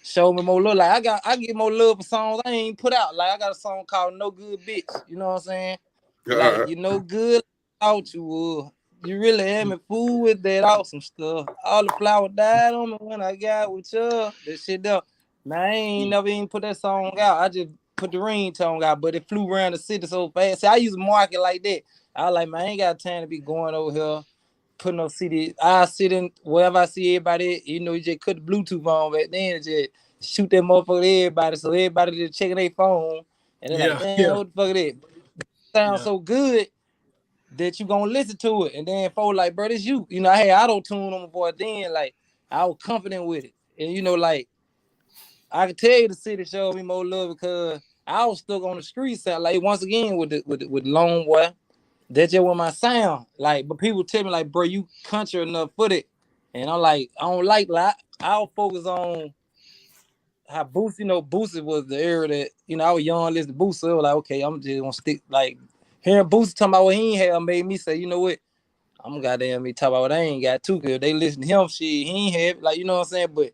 show me more love. Like I get more love for songs I ain't put out. Like I got a song called "No Good Bitch." You know what I'm saying? Like you know good out you. You really had me fool with that awesome stuff. All the flowers died on me when I got with you. That shit there. Man, I ain't never even put that song out. I just put the ringtone out, but it flew around the city so fast. See, I use a market like that. I like, man, I ain't got time to be going over here, putting no CD. I sit in wherever I see everybody, you just cut the Bluetooth on back then and just shoot that motherfucker to everybody. So everybody just checking their phone. And they're like, damn, what the fuck is that? Sounds so good that you gonna listen to it. And then folks like, bro, this you. I had auto-tune on my boy then. Like, I was confident with it. And like, I can tell you the city showed me more love because I was stuck on the streets. Like, once again, with Lone Boy. That's just with my sound. Like, but people tell me, like, bro, you country enough for it. And I'm like, I don't like I'll focus on how Boosie, Boosie was the era that, I was young, listening to Boosie. I was like, okay, I'm just gonna stick, like, hearing Boosie talking about what he ain't have made me say, you know what? I'm goddamn me talk about what I ain't got too, cause they listen to him, shit, he ain't have, like, you know what I'm saying? But,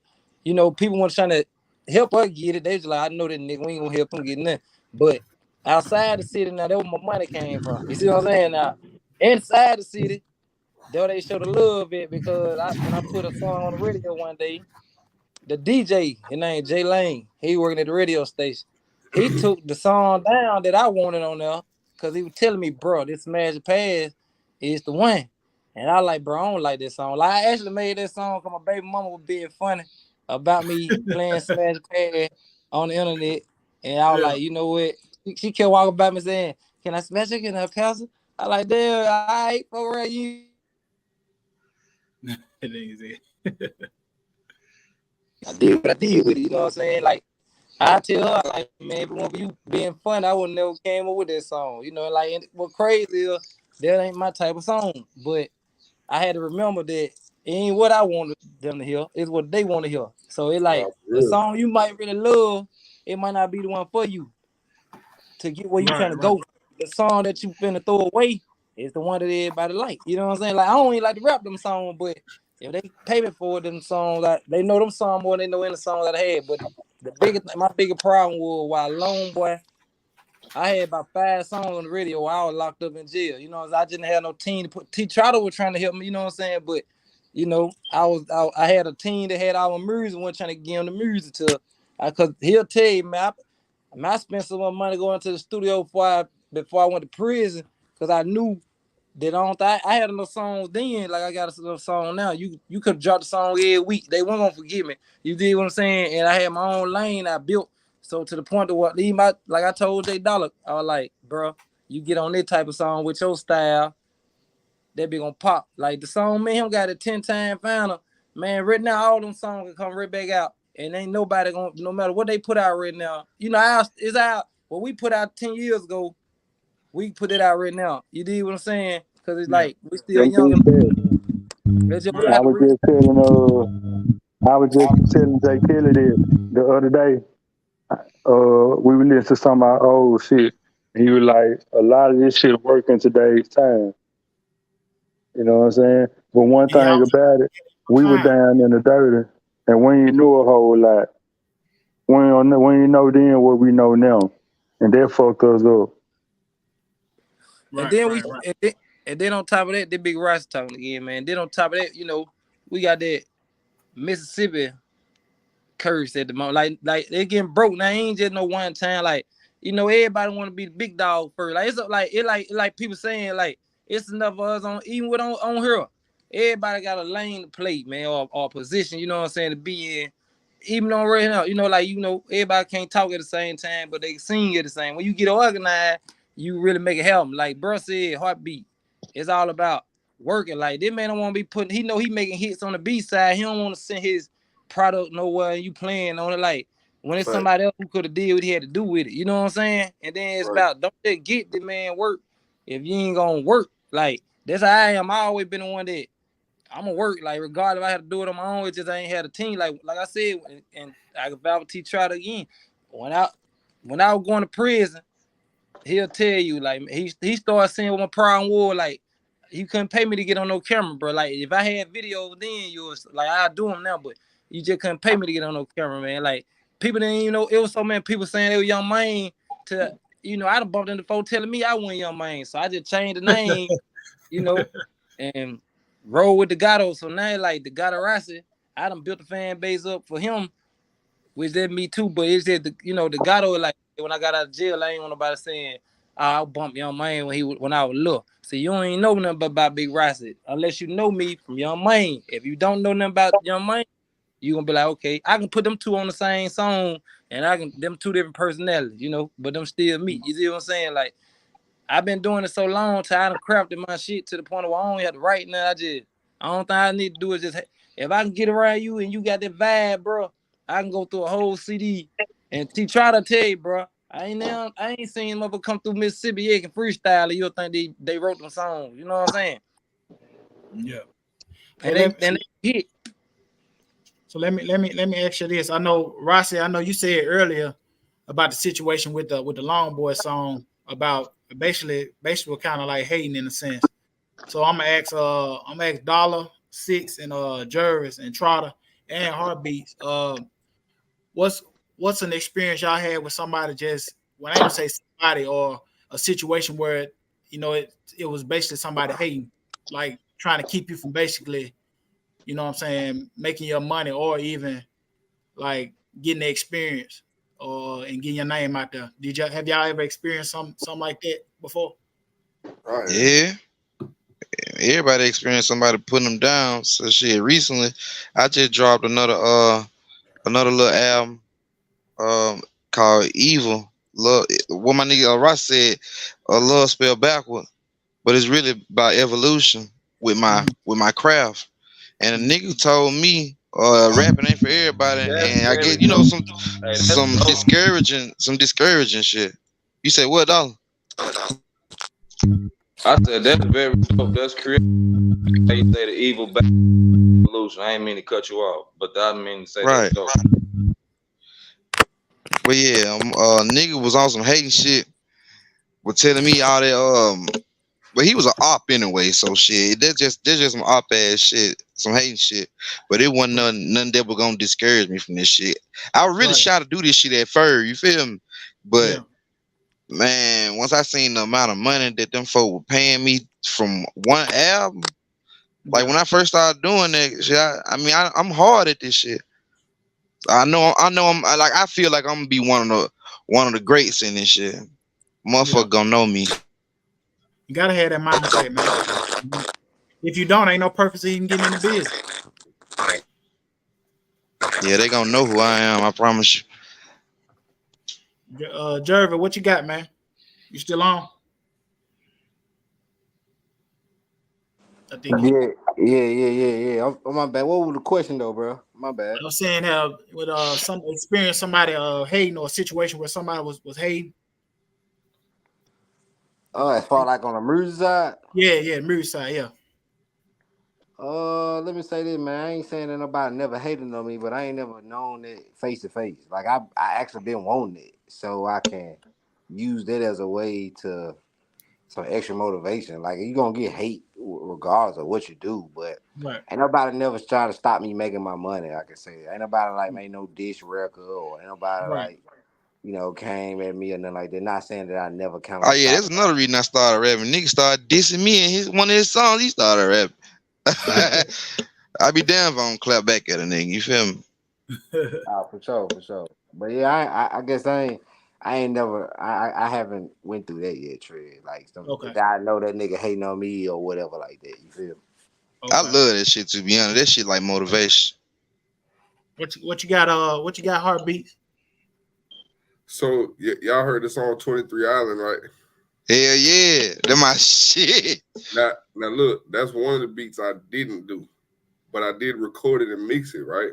people want trying to help her get it. They just like, I know that nigga, we ain't gonna help him get nothing. But outside the city, now, that's where my money came from. You see what I'm saying? Now, inside the city, there they show the love it because when I put a song on the radio one day, the DJ, his name Jay Lane, he working at the radio station. He took the song down that I wanted on there because he was telling me, bro, this Smash Pass, It's the one. And I like, bro, I don't like this song. Like, I actually made that song because my baby mama was being funny about me playing Smash Pad on the internet. And I was like, you know what? She kept walking by me saying, can I smash it? Can I pass it? I like, damn, all right, for real, you. I did what I did with it, you know what I'm saying? Like, I tell her, like, man, if you being fun, I would never came up with that song. You know, like, what crazy is, that ain't my type of song. But I had to remember that it ain't what I wanted them to hear, it's what they want to hear. So it's like, the song you might really love, it might not be the one for you to get where you trying to go. The song that you finna throw away is the one that everybody like. You know what I'm saying? Like, I don't even like to rap them songs, but if they pay me for them songs, like, they know them songs more than they know any song that I had. But my bigger problem was while Lone Boy, I had about 5 songs on the radio while I was locked up in jail. You know, I didn't have no team to put. T. Trotter was trying to help me. You know what I'm saying? But you know, I had a team that had our music. One trying to give him the music to, cause he'll tell you, man, I spent so much money going to the studio before I went to prison, cause I knew that I had enough songs then. Like I got a song now. You could drop the song every week. They weren't gonna forgive me. You did what I'm saying? And I had my own lane I built. So to the point of what like I told J Dollar, I was like, bro, you get on this type of song with your style, that be gonna pop. Like the song, man, him got a 10-time final. Man, right now all them songs can come right back out. And ain't nobody gonna, no matter what they put out right now. You know, it's out. What we put out 10 years ago, we put it out right now. You dig what I'm saying? Because it's like we still young. I was just telling Jay Kelly that the other day. We were listening to some of our old shit. And he was like, a lot of this shit work in today's time. You know what I'm saying? But one thing about it, we were down in the dirty, and we ain't knew a whole lot. We ain't know then what we know now, and that fucked us up. And then on top of that, the Big Rice talking again, man. Then on top of that, you know, we got that Mississippi curse at the moment. Like they getting broke now. It ain't just no one time. Like, you know, everybody want to be the big dog first. Like it's like people saying like it's enough of us on even with on here. Everybody got a lane to play, man, or position. You know what I'm saying, to be in. Even on right now, you know, like, you know, everybody can't talk at the same time, but they can sing at the same. When you get organized, you really make it happen. Like bro said, Heartbeat. It's all about working. Like this man don't want to be putting. He know he making hits on the B side. He don't want to send his product nowhere. And you playing on it like when it's somebody else who could have did what he had to do with it. You know what I'm saying? And then it's about don't just get the man work if you ain't gonna work. Like that's how I am. I always been the one that I'm gonna work. Like regardless if I had to do it on my own, it just I ain't had a team. Like I said, and I could vouch T. Trotter again. When I was going to prison, he'll tell you like he started saying what my problem was. Like he couldn't pay me to get on no camera, bro. Like if I had video then you was like I'll do them now, but you just couldn't pay me to get on no camera, man. Like people didn't, you know, it was so many people saying they were Young Maine to, you know, I done bumped into folks telling me I wasn't Young Maine, so I just changed the name, you know, and roll with the Gato. So now like the Gato Rossi, I done built the fan base up for him, which did me too. But it's just you know, the Gato, like when I got out of jail, I ain't want nobody saying I'll bump Young Maine when I was little. See, you ain't know nothing about Big Rossi unless you know me from Young Maine. If you don't know nothing about Young Maine, you gonna be like, okay, I can put them two on the same song, and them two different personalities, you know, but them still me. You see what I'm saying? Like I've been doing it so long, till I done crafted my shit to the point where I don't have to write now. I don't think I need to do is just if I can get around you and you got that vibe, bro, I can go through a whole CD and try to tell you, bro. I ain't seen them ever come through Mississippi yet and freestyle, and you'll think they wrote them songs. You know what I'm saying? Yeah. And they hit. So let me ask you this. I know Rossi, I know you said earlier about the situation with the Long Boy song about basically kind of like hating in a sense. So I'm gonna ask Dollar, Six, and Jervis and Trotter and Heartbeats. What's an experience y'all had with somebody just when I don't say somebody or a situation where you know it was basically somebody hating, like trying to keep you from basically, you know what I'm saying, making your money or even like getting the experience and getting your name out there. Have y'all ever experienced something like that before? Yeah. everybody experienced somebody putting them down. So shit, recently I just dropped another little album called Evil. Love, what my nigga Ross said, love spelled backward, but it's really about evolution with my craft. And a nigga told me rapping ain't for everybody, and I get some discouraging shit. You say what, dog? I said that's very dope. That's creative. You say the evil back evolution. I ain't mean to cut you off, but I mean to say Right. that's dope. But yeah, nigga was on some hating shit. Was telling me all that but he was an op anyway, so shit. That's just some op ass shit, some hating shit. But it wasn't nothing that was gonna discourage me from this shit. I was really shy to do this shit at first, you feel me? But man, once I seen the amount of money that them folk were paying me from one album, like when I first started doing that shit, I'm hard at this shit. I know I feel like I'm gonna be one of the greats in this shit. Motherfucker gonna know me. You gotta have that mindset, man. If you don't, ain't no purpose in even getting in the business. Yeah, they gonna know who I am. I promise you. Jervis, what you got, man? You still on? I think. Yeah. Oh, my bad. What was the question though, bro? My bad. I was saying how with some experience, somebody hating, or a situation where somebody was hating. As far like on the music side? Yeah, music side, yeah. Let me say this, man. I ain't saying that nobody never hated on me, but I ain't never known it face to face. Like I actually been wanting it, so I can use that as a way to some extra motivation. Like you gonna get hate regardless of what you do, but ain't nobody never try to stop me making my money. I can say ain't nobody like made no dish record, or ain't nobody like came at me or nothing like that. Not saying that I never kind of. Oh yeah, that's another reason I started rapping. Niggas started dissing me in one of his songs. He started rapping. I be damn if I don't clap back at a nigga. You feel me? For sure. But yeah, I guess I haven't went through that yet, Trey. Like I know that nigga hating on me or whatever like that. You feel me? Okay. I love that shit, to be honest. That shit like motivation. What you got? What you got? Heartbeats. So y'all heard the song 23 Island, right? Hell yeah, that my shit. Now look, that's one of the beats I didn't do, but I did record it and mix it, right?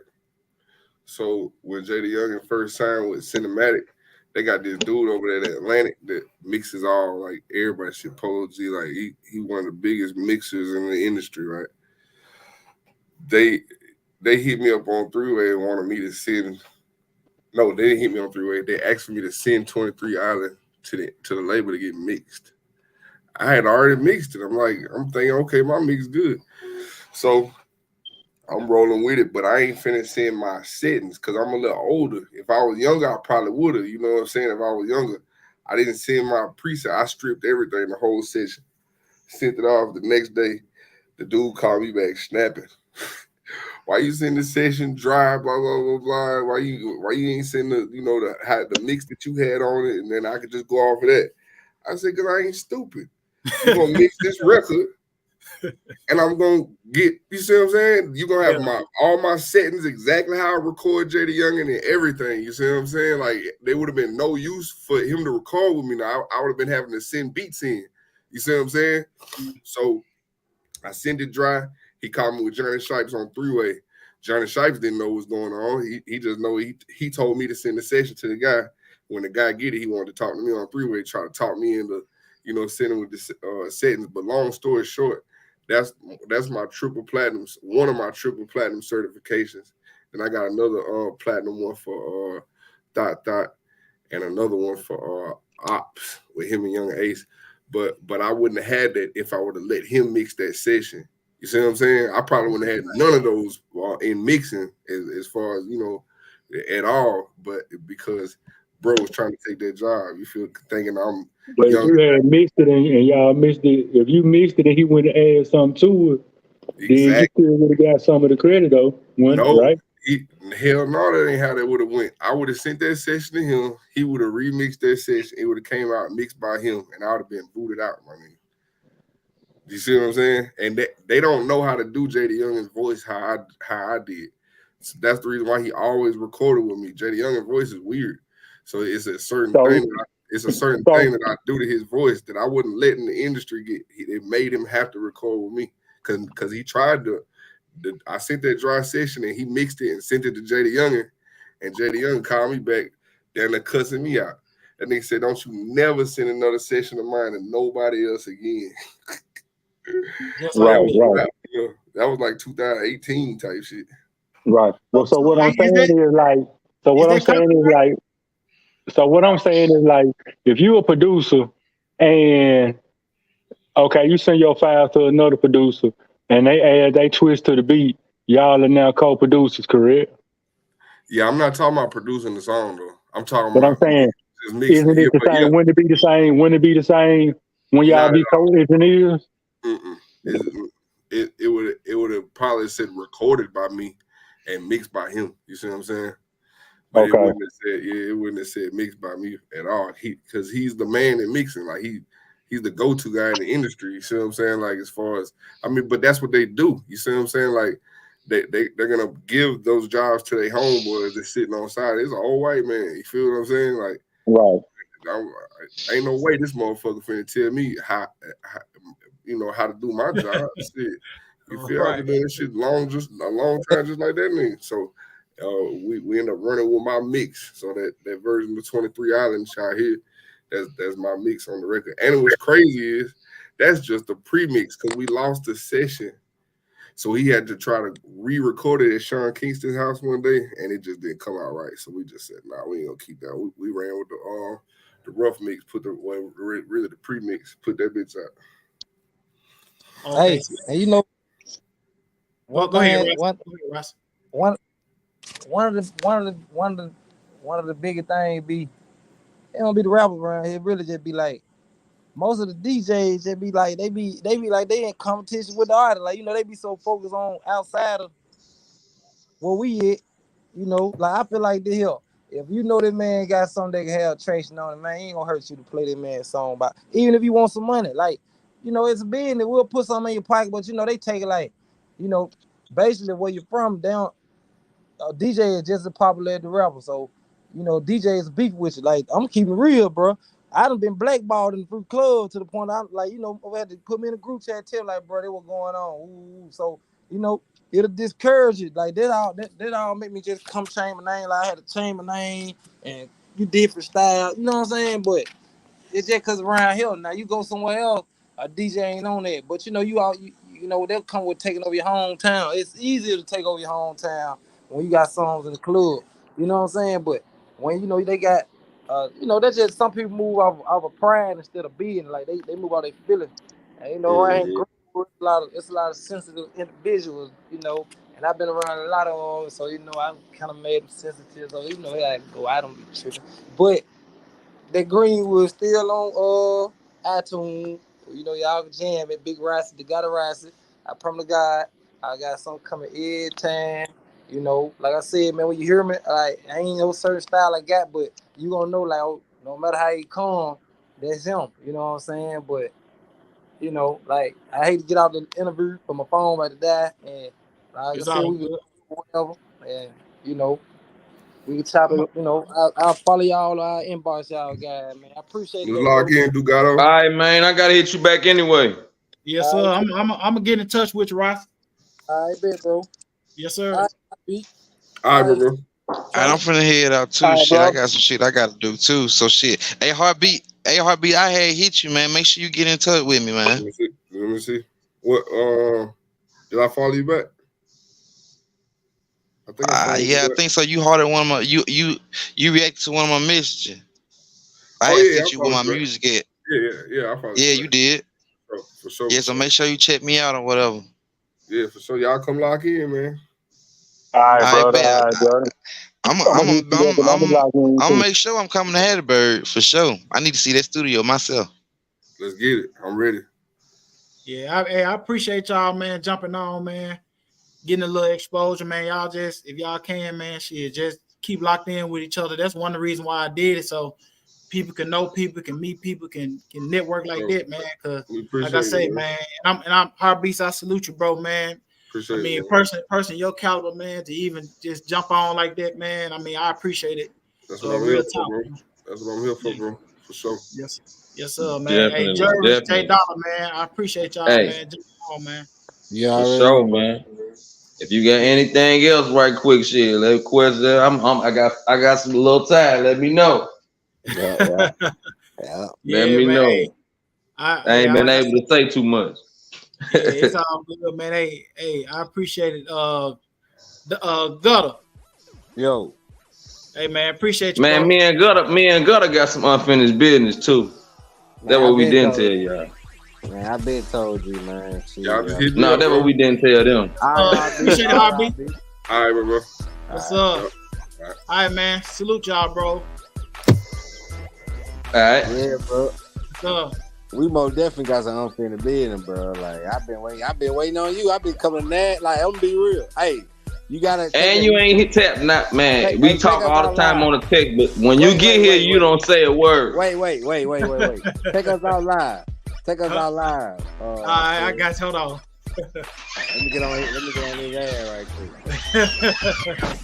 So when JayDaYoungan first signed with Cinematic, they got this dude over there at Atlantic that mixes all like everybody shit. Polo G, like he one of the biggest mixers in the industry, right? They hit me up on Three-Way and wanted me to send. No, they didn't hit me on Three-Way. They asked for me to send 23 Island to the label to get mixed. I had already mixed it. I'm thinking, okay, my mix good. So I'm rolling with it, but I ain't finna send my settings because I'm a little older. If I was younger, I probably would have. You know what I'm saying? If I was younger, I didn't send my preset. I stripped everything, the whole session. Sent it off the next day. The dude called me back snapping. Why you send the session dry, blah, blah, blah, blah. Why you ain't send the mix that you had on it, and then I could just go off of that. I said, because I ain't stupid. You're going to mix this record, and I'm going to get, you see what I'm saying? You're going to have all my settings exactly how I record JayDaYoungan and everything. You see what I'm saying? Like, there would have been no use for him to record with me now. I would have been having to send beats in. You see what I'm saying? So I sent it dry. He called me with Johnny Shipes on Three-Way. Johnny Shipes didn't know what's going on. He just know he told me to send the session to the guy. When the guy get it, he wanted to talk to me on Three-Way, try to talk me into, sending with the settings. But long story short, that's my triple platinum, one of my triple platinum certifications. And I got another platinum one for Dot, and another one for Ops with him and Young Ace. But I wouldn't have had that if I would have let him mix that session. You see what I'm saying? I probably wouldn't have had none of those in mixing as far as, at all. But because bro was trying to take that job, you feel, thinking I'm But young. if you had mixed it and y'all mixed it, if you mixed it and he went to add something to it, then you still would have got some of the credit though. Right? Hell no, that ain't how that would have went. I would have sent that session to him. He would have remixed that session. It would have came out mixed by him, and I would have been booted out, my nigga. You see what I'm saying? And they don't know how to do JD Young's voice how I did. So that's the reason why he always recorded with me. JD Young's voice is weird, so it's a certain thing. That I do to his voice that I wouldn't let in the industry get. It made him have to record with me because he tried to. I sent that dry session and he mixed it and sent it to JD Young, and JD Young called me back, down there cussing me out. And they said, "Don't you never send another session of mine to nobody else again." Right. Yeah, that was like 2018 type shit. Right. Well, so what I'm saying is like, if you a producer and okay, you send your file to another producer and they twist to the beat, y'all are now co-producers, correct? Yeah, I'm not talking about producing the song though. I'm talking but about. I'm saying, isn't it the same? Yeah. Wouldn't it be the same? Wouldn't it be the same when y'all be co-engineers? It would have probably said recorded by me and mixed by him. You see what I'm saying? But it wouldn't have said mixed by me at all. Because he's the man in mixing. Like he's the go-to guy in the industry. You see what I'm saying? Like as far as but that's what they do. You see what I'm saying? Like they're gonna give those jobs to their homeboys that's sitting on side. It's an old white man. You feel what I'm saying? Like right. Ain't no way this motherfucker finna tell me how to do my job. Shit. You feel I've been doing this shit a long time just like that nigga. So we end up running with my mix. So that version of 23 Islands out here, that's my mix on the record. And what's crazy is that's just the pre-mix because we lost the session. So he had to try to re-record it at Sean Kingston's house one day, and it just didn't come out right. So we just said, nah, we ain't gonna keep that. We ran with the rough mix, really the pre-mix, put that bitch out. Okay. Hey, and you know, go ahead, Russ. One of the biggest things be it don't be the rappers around here. It really just be like most of the DJs just be like they be like they in competition with the artist. Like, they be so focused on outside of where we at. Like I feel like this here. If you know this man got something that can have traction on it, man, he ain't gonna hurt you to play that man's song. But even if you want some money, like, it's a business. We'll put something in your pocket, but they take it like, basically where you're from down. DJ is just as popular as the rapper, so DJ is beef with you. Like, I'm keeping it real, bro. I done been blackballed in the fruit club to the point I'm like, I had to put me in a group chat, tell like, bro, they were going on. Ooh. So it'll discourage you. Like that all make me just come change my name. Like I had to change my name and you different style. You know what I'm saying? But it's just cause around here. Now you go somewhere else, a DJ ain't on that. But they'll come with taking over your hometown. It's easier to take over your hometown when you got songs in the club. You know what I'm saying? But when they got that's just some people move off of pride instead of being like they move out their feelings. And right here, it's a lot of sensitive individuals, and I've been around a lot of them, so I'm kind of made them sensitive. So I go, I don't be tripping. But that Greenwood still on iTunes. Y'all can jam at Big Rossi, the God of Rossi. I promise to God, I got something coming every time. Like I said, man, when you hear me, like I ain't no certain style I got, but you gonna know, like, no matter how he come, that's him. You know what I'm saying? But like I hate to get out the interview from my phone about to die, and like I said, we can whatever, and we can chop it. I'll follow y'all. I'll inbox y'all guys, man. I appreciate it. Log in, Dugato. All right, man. I gotta hit you back anyway. Yes, sir. I'm gonna get in touch with you, Ross. All right, bet, bro. Yes, sir. All right, bro. I'm finna head out too. Right, shit, bro. I got some shit I gotta do too. So shit. Hey, Heartbeat, I had hit you, man. Make sure you get in touch with me, man. Let me see. What did I follow you back? I think so. You hearted one of my you reacted to one of my messages. I sent you where my music at. Yeah. I followed you did. For sure. Yeah, so make sure you check me out or whatever. Yeah, for sure. Y'all come lock in, man. All right, brother. I'm gonna make sure I'm coming to Hattiesburg for sure. I need to see that studio myself. Let's get it. I'm ready. Yeah, I appreciate y'all, man, jumping on, man, getting a little exposure, man. Y'all just, if y'all can, man, shit, just keep locked in with each other. That's one of the reasons why I did it. So people can know people, can meet people, can network like that, man. Cause We appreciate like I say, it, man, and I'm Heartbeats. I salute you, bro, man. Appreciate I mean, it, person your caliber, man, to even just jump on like that, man. I mean, I appreciate it. That's what I'm here for, bro. That's what I'm here for, bro. For sure. Yes, sir, man. Definitely, Hey, Jerry, definitely. J Dollar, man. I appreciate y'all, Hey. man. Jump on, man. You For already sure, know. man. If you got anything else, right quick, shit, let question. I got some little time. Let me know. Yeah. Let me man. know. Hey, I ain't been able to say too much. Yeah, it's all good, man. Hey, I appreciate it. Gutter. Yo. Hey, man, appreciate you, Man, bro. me and Gutter got some unfinished business too. That's what we didn't tell y'all. Man, I been told you, man. Y'all just hit me No, up, that's bro. what we didn't tell them. Appreciate it, Heartbeat. All right, bro. What's up? All right, man. Salute y'all, bro. All right. Yeah, bro. What's up? We most definitely got some unfinished business, bro. Like I've been waiting on you. I've been coming to that. Like I'm gonna be real. Hey, you gotta. And you ain't hit tap, not man. We talk all the time on the text, but when you get here, you don't say a word. Wait. Take us out live. All right, I got you. Hold on. Let me get on his ass right quick.